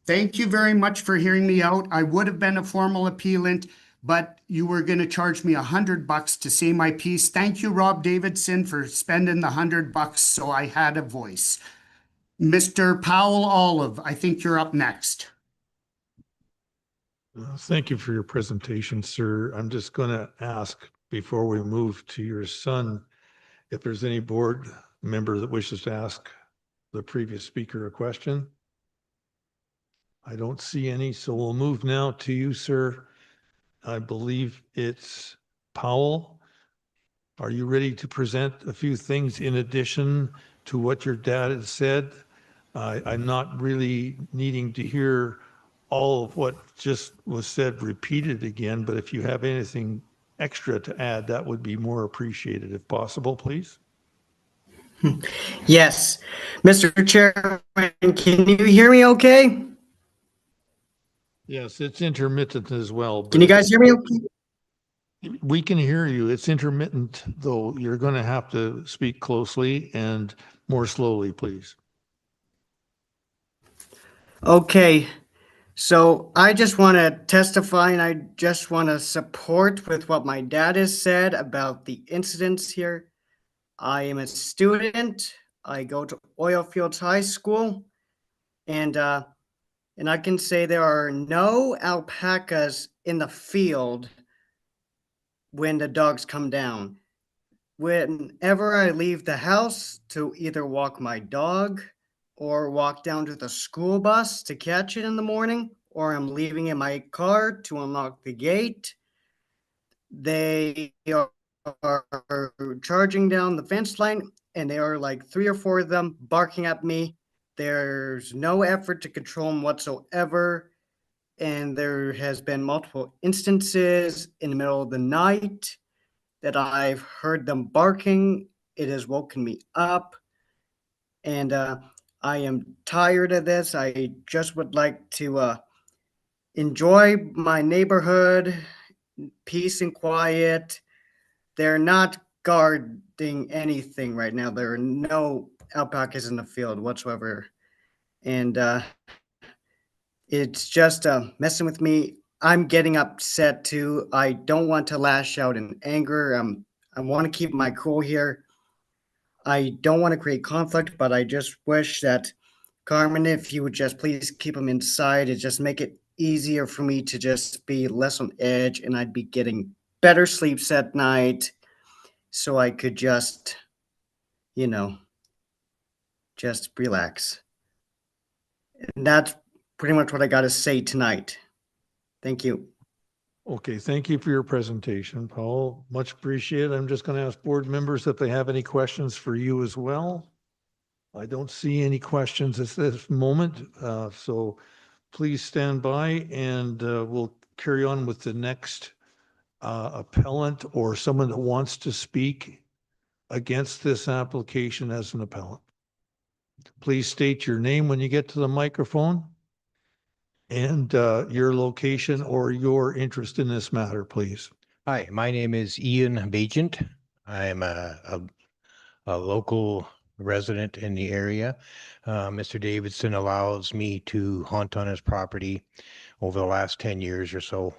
Thank you very much for hearing me out. I would have been a formal appealant, but you were going to charge me $100 to say my piece. Thank you, Rob Davidson, for spending the $100 so I had a voice. Mr. Powell Olive, I think you're up next. Thank you for your presentation, sir. I'm just going to ask before we move to your son, if there's any board member that wishes to ask the previous speaker a question. I don't see any, so we'll move now to you, sir. I believe it's Powell. Are you ready to present a few things in addition to what your dad has said? I'm not really needing to hear all of what just was said repeated again, but if you have anything extra to add, that would be more appreciated if possible, please. Yes. Mr. Chairman, can you hear me okay? Yes, it's intermittent as well. Can you guys hear me okay? We can hear you. It's intermittent, though. You're going to have to speak closely and more slowly, please. Okay. So I just want to testify, and I just want to support with what my dad has said about the incidents here. I am a student. I go to Oilfields High School, and I can say there are no alpacas in the field when the dogs come down. Whenever I leave the house to either walk my dog or walk down to the school bus to catch it in the morning, or I'm leaving in my car to unlock the gate, they are charging down the fence line, and there are like 3 or 4 of them barking at me. There's no effort to control them whatsoever. And there has been multiple instances in the middle of the night that I've heard them barking. It has woken me up. And I am tired of this. I just would like to enjoy my neighborhood, peace and quiet. They're not guarding anything right now. There are no alpacas in the field whatsoever. And it's just messing with me. I'm getting upset too. I don't want to lash out in anger. I want to keep my cool here. I don't want to create conflict, but I just wish that, Carmen, if you would just please keep them inside, it just make it easier for me to just be less on edge, and I'd be getting better sleeps at night, so I could just, just relax. And that's pretty much what I got to say tonight. Thank you. Okay, thank you for your presentation, Paul. Much appreciated. I'm just going to ask board members if they have any questions for you as well. I don't see any questions at this moment, so please stand by, and we'll carry on with the next appellant or someone that wants to speak against this application as an appellant. Please state your name when you get to the microphone and your location or your interest in this matter, please. Hi, my name is Ian Bagent. I'm a local resident in the area. Mr. Davidson allows me to hunt on his property over the last 10 years or so.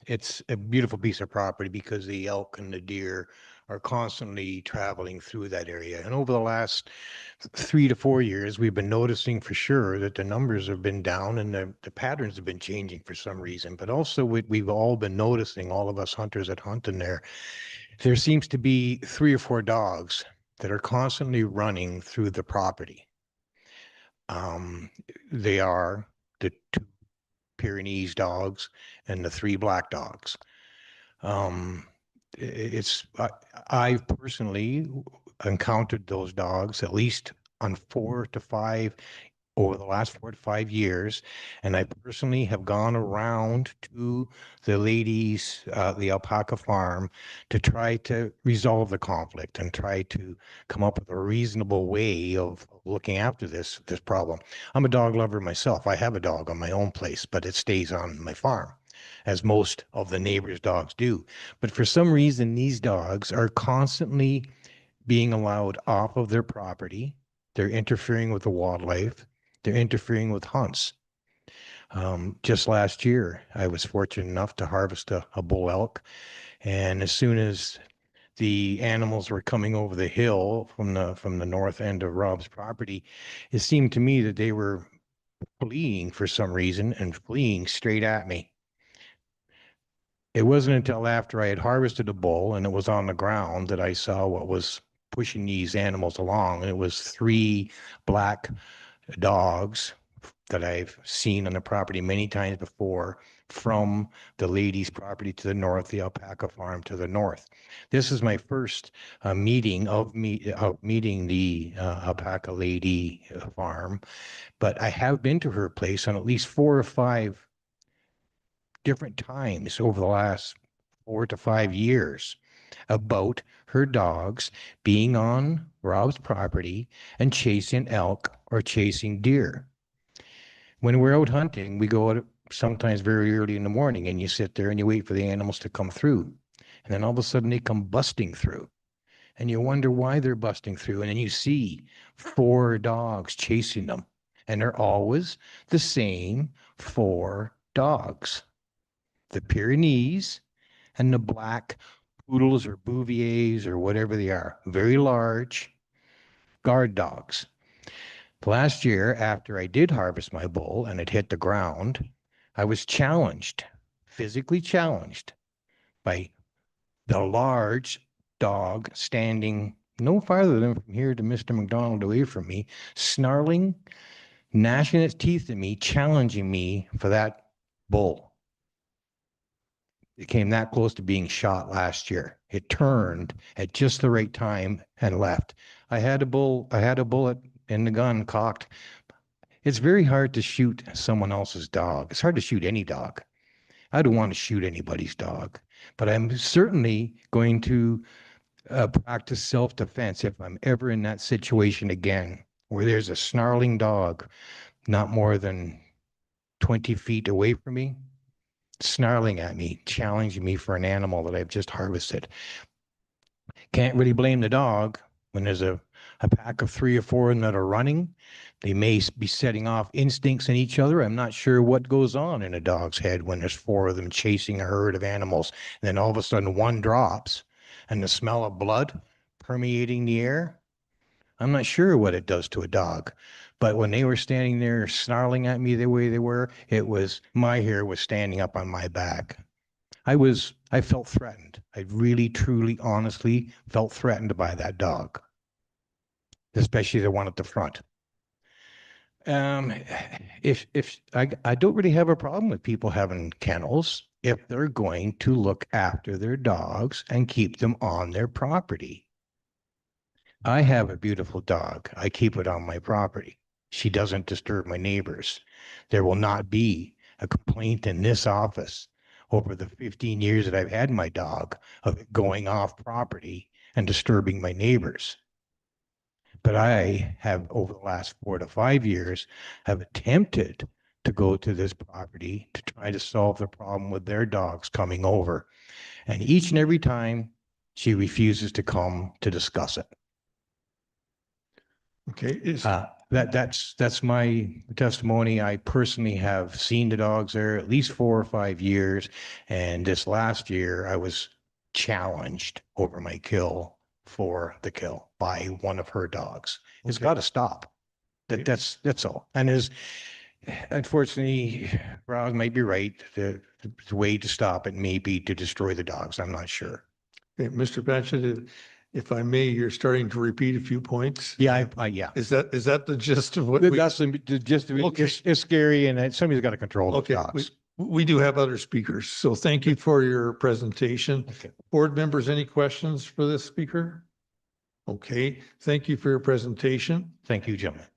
It's a beautiful piece of property because the elk and the deer are constantly traveling through that area. And over the last 3 to 4 years, we've been noticing for sure that the numbers have been down and the patterns have been changing for some reason. But also we've all been noticing, all of us hunters that hunt in there seems to be 3 or 4 dogs that are constantly running through the property. They are the 2 Pyrenees dogs and the 3 black dogs. I've personally encountered those dogs at least on 4 to 5 over the last 4 to 5 years, and I personally have gone around to the ladies, the alpaca farm, to try to resolve the conflict and try to come up with a reasonable way of looking after this problem. I'm a dog lover myself. I have a dog on my own place, but it stays on my farm, as most of the neighbors' dogs do. But for some reason, these dogs are constantly being allowed off of their property. They're interfering with the wildlife. They're interfering with hunts. Just last year, I was fortunate enough to harvest a bull elk. And as soon as the animals were coming over the hill from the north end of Rob's property, it seemed to me that they were fleeing for some reason and fleeing straight at me. It wasn't until after I had harvested a bull and it was on the ground that I saw what was pushing these animals along. And it was 3 black dogs that I've seen on the property many times before, from the lady's property to the north, the alpaca farm to the north. This is my first meeting meeting the alpaca lady farm, but I have been to her place on at least 4 or 5 different times over the last 4 to 5 years about her dogs being on Rob's property and chasing elk or chasing deer. When we're out hunting, we go out sometimes very early in the morning and you sit there and you wait for the animals to come through. And then all of a sudden they come busting through. And you wonder why they're busting through. And then you see 4 dogs chasing them. And they're always the same 4 dogs. The Pyrenees and the black poodles or Bouviers or whatever they are. Very large guard dogs. Last year, after I did harvest my bull and it hit the ground, I was challenged, physically challenged, by the large dog standing no farther than from here to Mr. McDonald away from me, snarling, gnashing its teeth at me, challenging me for that bull. It came that close to being shot last year. It turned at just the right time and left. I had a bullet in the gun cocked. It's very hard to shoot someone else's dog. It's hard to shoot any dog. I don't want to shoot anybody's dog, but I'm certainly going to practice self-defense if I'm ever in that situation again, where there's a snarling dog not more than 20 feet away from me, snarling at me, challenging me for an animal that I've just harvested. Can't really blame the dog. When there's a pack of 3 or 4 that are running, they may be setting off instincts in each other. I'm not sure what goes on in a dog's head when there's 4 of them chasing a herd of animals. And then all of a sudden one drops and the smell of blood permeating the air. I'm not sure what it does to a dog. But when they were standing there snarling at me the way they were, my hair was standing up on my back. I felt threatened. I really, truly, honestly felt threatened by that dog, especially the one at the front. If I don't really have a problem with people having kennels if they're going to look after their dogs and keep them on their property. I have a beautiful dog. I keep it on my property. She doesn't disturb my neighbors. There will not be a complaint in this office over the 15 years that I've had my dog of it going off property and disturbing my neighbors. But I have, over the last 4 to 5 years, have attempted to go to this property to try to solve the problem with their dogs coming over. And each and every time, she refuses to come to discuss it. Okay. That's my testimony. I personally have seen the dogs there at least 4 or 5 years. And this last year, I was challenged over my kill for the kill by one of her dogs. It's Okay. got to stop. That's all. And is unfortunately, Rob might be right. The way to stop it may be to destroy the dogs. I'm not sure. Okay, Mr. Batchett, if I may, you're starting to repeat a few points. Yeah, yeah. Is that the gist of what we? That's just Okay. it's scary, and somebody's got to control the Okay, dogs. we do have other speakers, so thank you for your presentation. Okay. Board members, any questions for this speaker? Okay, thank you for your presentation. Thank you, gentlemen.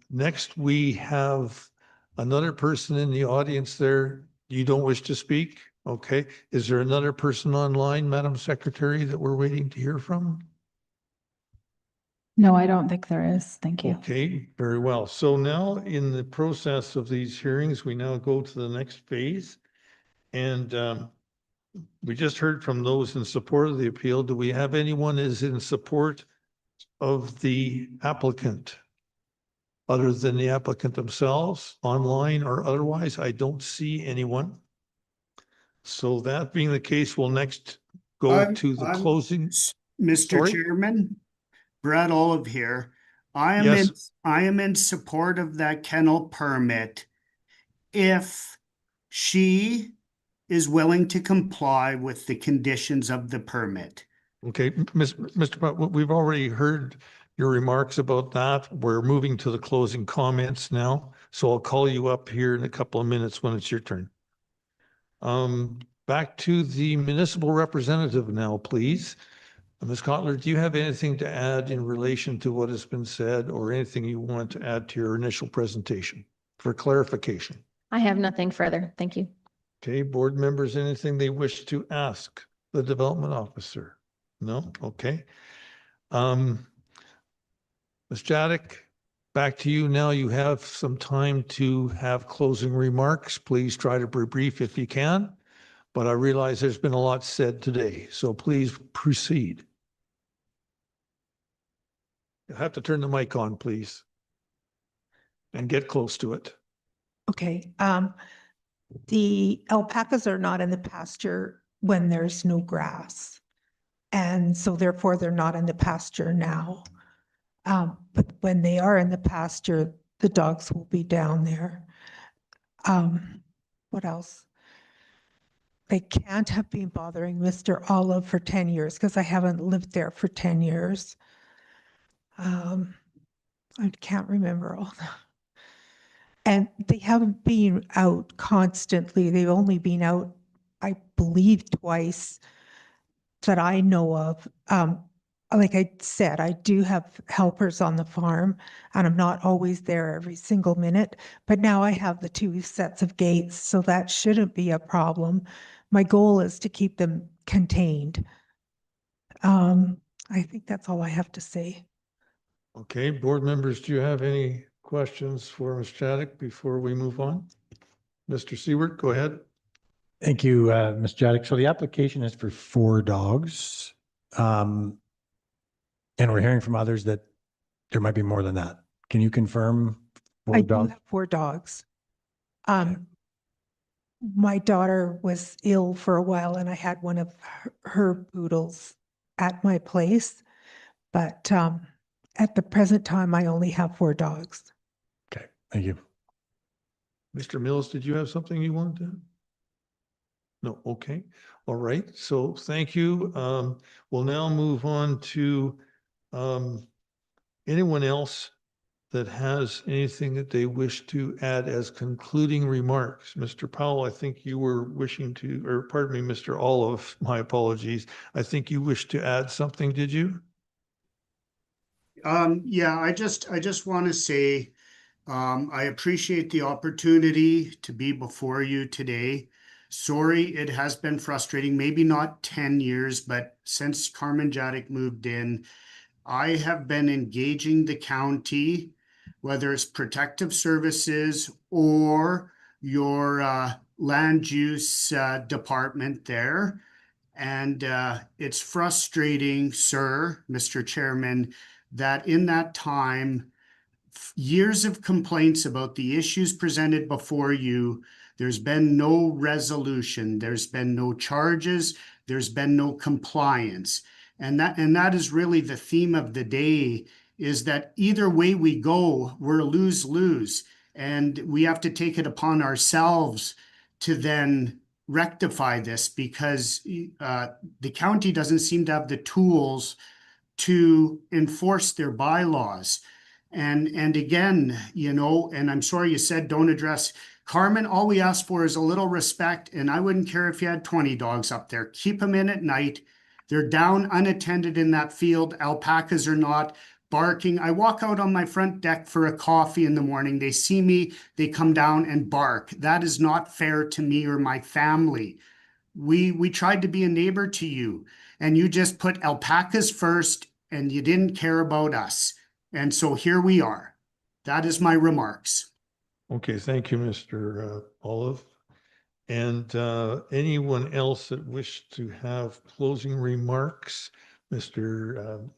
Next, we have another person in the audience there. You don't wish to speak? Okay. Is there another person online, Madam Secretary, that we're waiting to hear from? No, I don't think there is. Thank you. Okay, very well. So now in the process of these hearings, we now go to the next phase. And we just heard from those in support of the appeal. Do we have anyone is in support of the applicant? Other than the applicant themselves, online or otherwise? I don't see anyone. So that being the case, we'll next go to the closing. Mr. Sorry? Chairman, Brad Olive here. I Yes. am in support of that kennel permit if she is willing to comply with the conditions of the permit. Okay, Mr. Butt, we've already heard your remarks about that. We're moving to the closing comments now. So I'll call you up here in a couple of minutes when it's your turn. Back to the municipal representative now, please. Ms. Kotler, do you have anything to add in relation to what has been said or anything you want to add to your initial presentation for clarification? I have nothing further. Thank you. Okay, board members, anything they wish to ask the development officer? No? Okay. Ms. Jadek, back to you now. You have some time to have closing remarks. Please try to be brief if you can, but I realize there's been a lot said today, so please proceed. You'll have to turn the mic on, please, and get close to it. Okay, the alpacas are not in the pasture when there's no grass. And so therefore they're not in the pasture now. But when they are in the pasture, the dogs will be down there. What else? They can't have been bothering Mr. Olive for 10 years because I haven't lived there for 10 years. I can't remember all that. And they haven't been out constantly. They've only been out, I believe, twice that I know of. Like I said, I do have helpers on the farm and I'm not always there every single minute, but now I have the 2 sets of gates, so that shouldn't be a problem. My goal is to keep them contained. I think that's all I have to say. Okay, board members, do you have any questions for Ms. Jadek before we move on? Mr. Seward, go ahead. Thank you, Ms. Jadek. So the application is for 4 dogs. And we're hearing from others that there might be more than that. Can you confirm 4 I dogs? do have 4 dogs. My daughter was ill for a while and I had one of her poodles at my place. But at the present time, I only have 4 dogs. Okay, thank you. Mr. Mills, did you have something you wanted to? No, okay. All right, so thank you. We'll now move on to anyone else that has anything that they wish to add as concluding remarks. Mr. Powell, I think you were wishing to, or pardon me, Mr. Olive, my apologies. I think you wished to add something, did you? Yeah, I just want to say, I appreciate the opportunity to be before you today. Sorry, it has been frustrating, maybe not 10 years, but since Carmen Jadek moved in, I have been engaging the county, whether it's protective services or your land use department there. And it's frustrating, sir, Mr. Chairman, that in that time, years of complaints about the issues presented before you, there's been no resolution, there's been no charges, There's been no compliance. And that is really the theme of the day, is that either way we go, we're lose-lose. And we have to take it upon ourselves to then rectify this, because the county doesn't seem to have the tools to enforce their bylaws. And again, you know, and I'm sorry you said don't address Carmen. All we ask for is a little respect, and I wouldn't care if you had 20 dogs up there. Keep them in at night. They're down unattended in that field. Alpacas are not barking. I walk out on my front deck for a coffee in the morning. They see me, they come down and bark. That is not fair to me or my family. We tried to be a neighbor to you, and you just put alpacas first, and you didn't care about us. And so here we are. That is my remarks. Okay, thank you, Mr. Olive. And anyone else that wished to have closing remarks? Mr.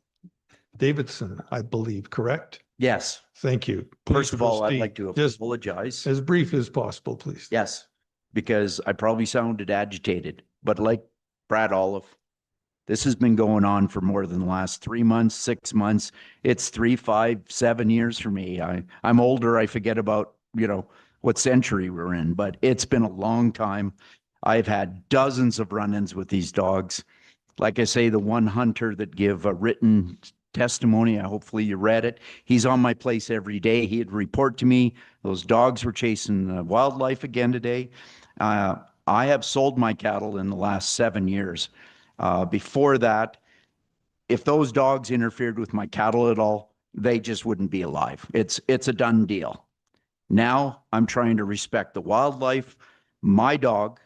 Davidson, I believe, correct? Yes. Thank you. Please First of all, I'd proceed. like to Just apologize. as brief as possible, please. Yes, because I probably sounded agitated, but like Brad Olive, this has been going on for more than the last 3 months, 6 months. It's 3, 5, 7 years for me. I'm older. I forget about, you know, what century we're in, but it's been a long time. I've had dozens of run-ins with these dogs. Like I say, the one hunter that gave a written testimony, hopefully you read it. He's on my place every day. He'd report to me. Those dogs were chasing wildlife again today. I have sold my cattle in the last 7 years. Before that, if those dogs interfered with my cattle at all, they just wouldn't be alive. It's a done deal. Now I'm trying to respect the wildlife, my dog,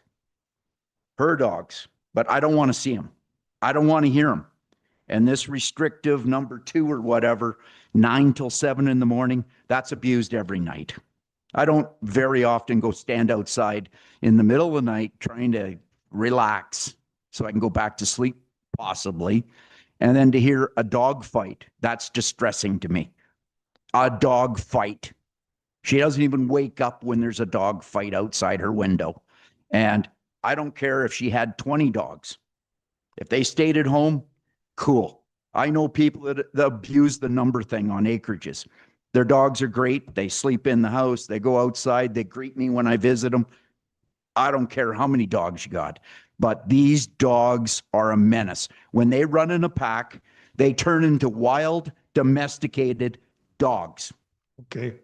her dogs, but I don't want to see them. I don't want to hear them. And this restrictive number 2 or whatever, 9 till 7 in the morning, that's abused every night. I don't very often go stand outside in the middle of the night trying to relax so I can go back to sleep, possibly. And then to hear a dog fight, that's distressing to me. A dog fight. She doesn't even wake up when there's a dog fight outside her window. And I don't care if she had 20 dogs. If they stayed at home, cool. I know people that abuse the number thing on acreages. Their dogs are great. They sleep in the house. They go outside. They greet me when I visit them. I don't care how many dogs you got, but these dogs are a menace. When they run in a pack, they turn into wild, domesticated dogs. Okay.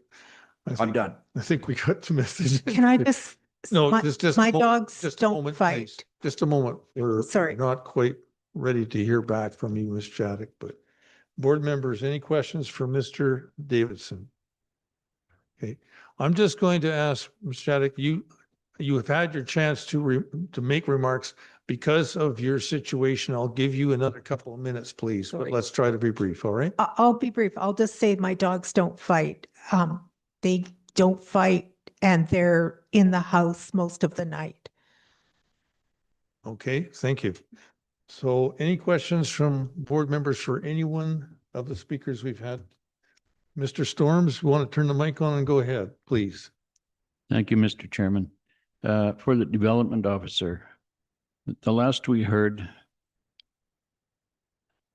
I'm done. I think we got the message. Can I just? No, my, just my a moment, dogs just a don't moment, fight. please. Just a moment. We're Sorry. not quite ready to hear back from you, Ms. Chaddock, but board members, any questions for Mr. Davidson? Okay, I'm just going to ask Ms. Chaddock, you have had your chance to make remarks. Because of your situation, I'll give you another couple of minutes, please, but let's try to be brief, all right? I'll be brief. I'll just say my dogs don't fight. They don't fight, and they're in the house most of the night. Okay, thank you. So any questions from board members for anyone of the speakers we've had? Mr. Storms, you want to turn the mic on and go ahead, please? Thank you, Mr. Chairman. For the development officer, the last we heard,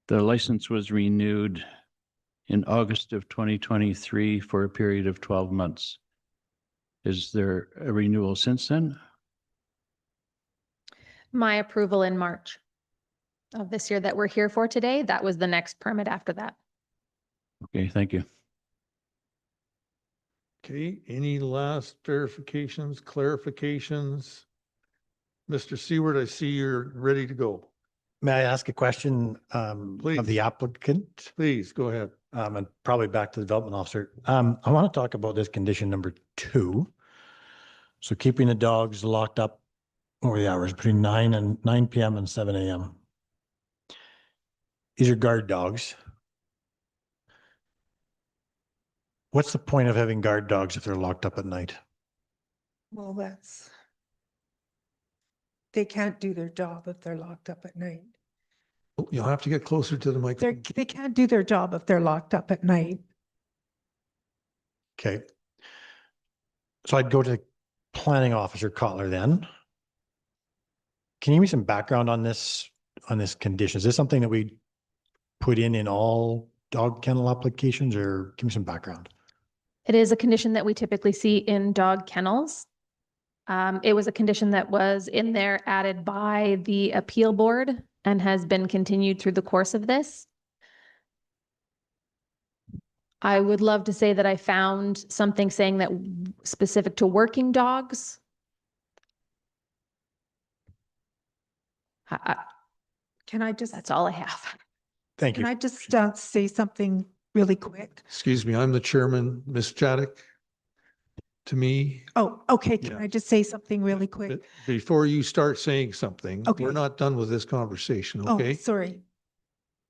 the license was renewed in August of 2023 for a period of 12 months. Is there a renewal since then? My approval in March of this year that we're here for today, that was the next permit after that. Okay, thank you. Okay, any last verifications, clarifications? Mr. Seward, I see you're ready to go. May I ask a question Please. of the applicant? Please, go ahead. And probably back to the development officer. I want to talk about this condition number 2. So keeping the dogs locked up over the hours between 9 p.m. and 7 a.m. These are guard dogs. What's the point of having guard dogs if they're locked up at night? Well, they can't do their job if they're locked up at night. You'll have to get closer to the microphone. They can't do their job if they're locked up at night. Okay. So I'd go to planning officer Cotler then. can you give me some background on this condition? Is this something that we put in all dog kennel applications, or give me some background? It is a condition that we typically see in dog kennels. It was a condition that was in there added by the appeal board and has been continued through the course of this. I would love to say that I found something saying that specific to working dogs. Can I just, That's all I have. Thank can you. I just say something really quick? Excuse me, I'm the chairman, Ms. Chaddock. To me, Oh, okay. Can Yeah. I just say something really quick? before you start saying something, Okay. we're not done with this conversation, Oh, okay? sorry.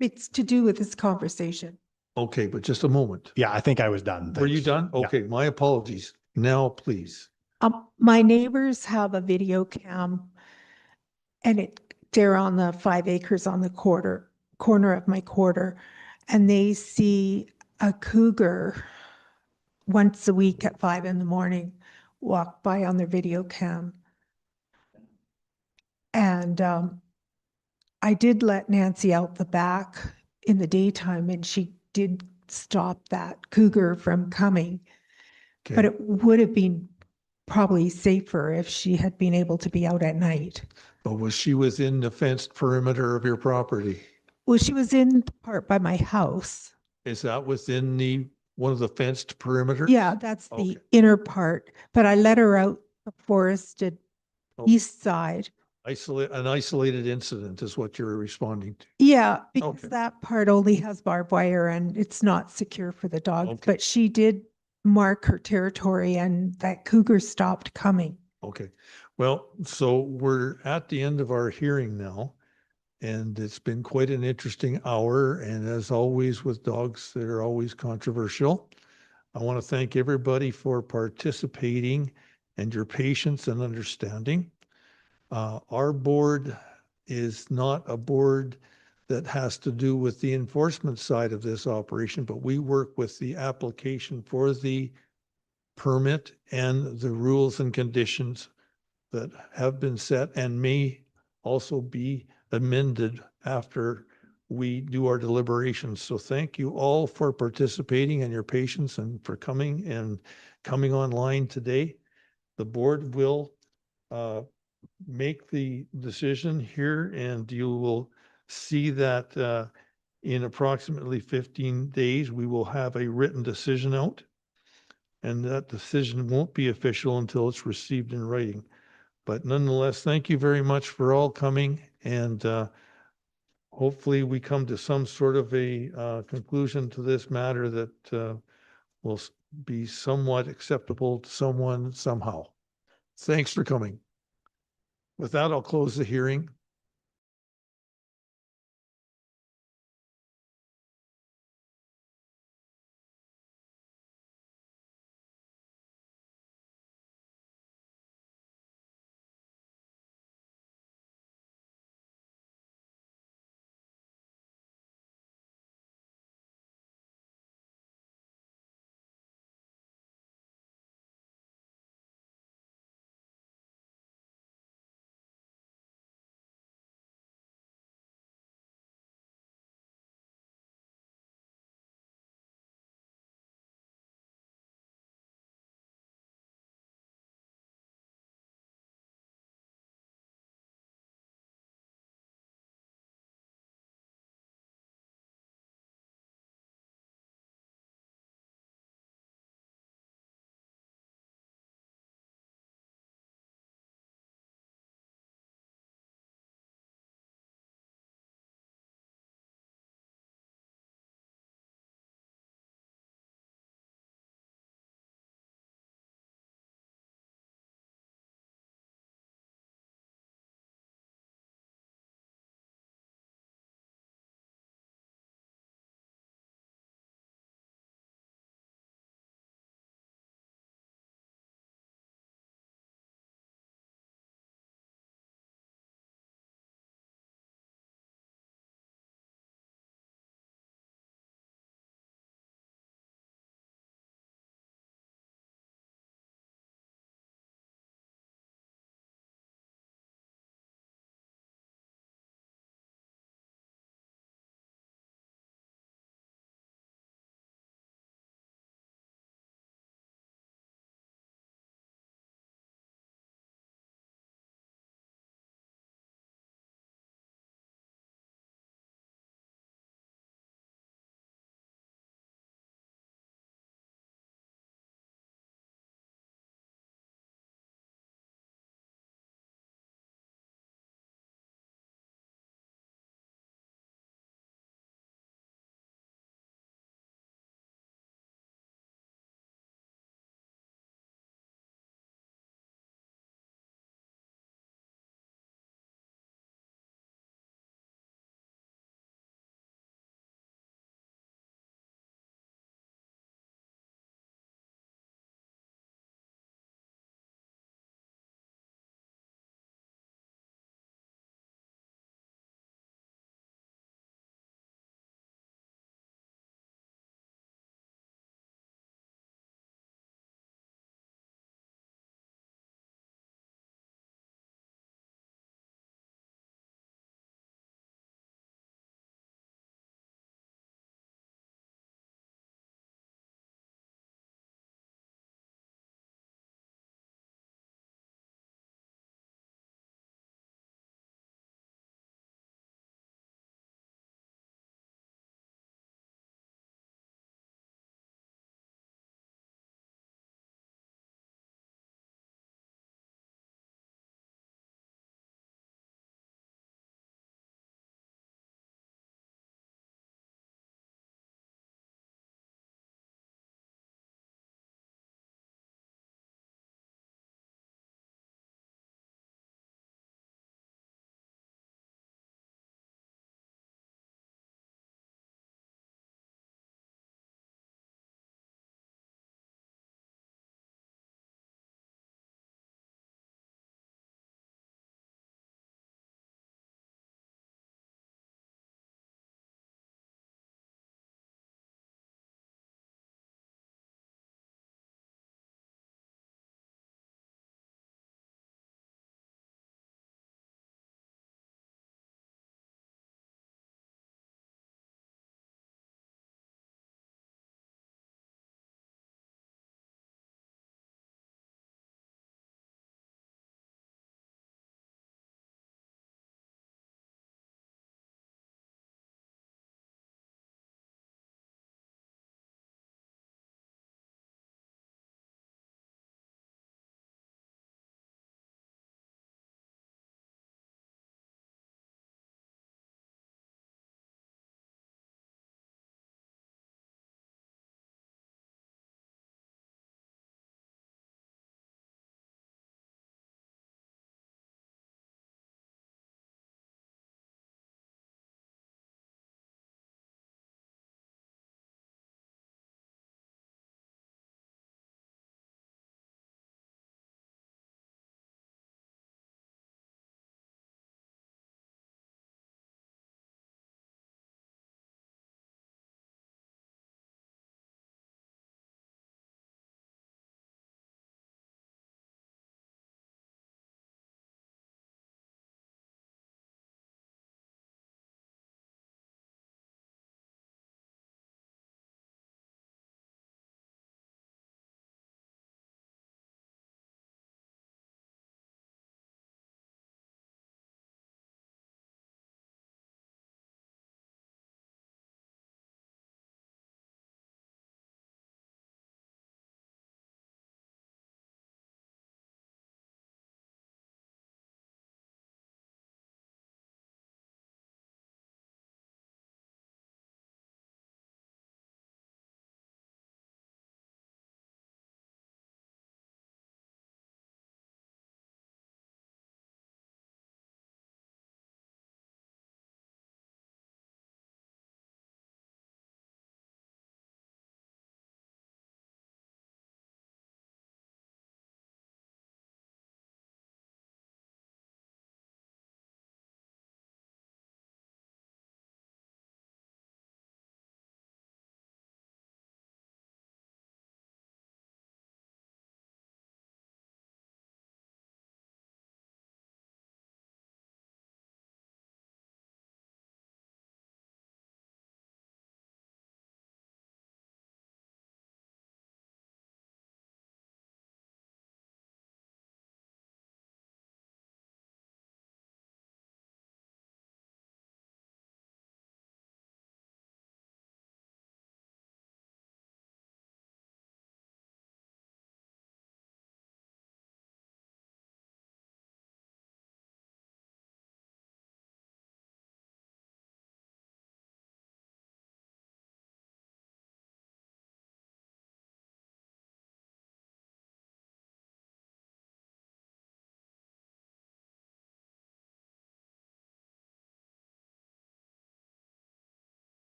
It's to do with this conversation. Okay, but just a moment. Yeah, I think I was done. Were you Thanks. done? Yeah. Okay, my apologies. Now, please. My neighbors have a video cam and they're on the 5 acres on the corner of my quarter, and they see a cougar once a week at 5 a.m. walk by on their video cam. And I did let Nancy out the back in the daytime, and she did stop that cougar from coming. But Okay, it would have been probably safer if she had been able to be out at night. but was she within the fenced perimeter of your property? Well, she was in the part by my house. Is that within one of the fenced perimeters? Yeah, that's the Okay. inner part, but I let her out the forested Oh. east side. An isolated incident is what you're responding to. Yeah, because Okay. that part only has barbed wire and it's not secure for the dogs, Okay. but she did mark her territory and that cougar stopped coming. Okay, well, so we're at the end of our hearing now. And it's been quite an interesting hour. And as always with dogs, they're always controversial. I want to thank everybody for participating and your patience and understanding. Our board is not a board that has to do with the enforcement side of this operation, but we work with the application for the permit and the rules and conditions that have been set and may also be amended after we do our deliberations. So thank you all for participating and your patience and for coming online today. The board will make the decision here, and you will see that in approximately 15 days, we will have a written decision out. And that decision won't be official until it's received in writing. But nonetheless, thank you very much for all coming, and hopefully we come to some sort of a conclusion to this matter that will be somewhat acceptable to someone somehow. Thanks for coming. With that, I'll close the hearing.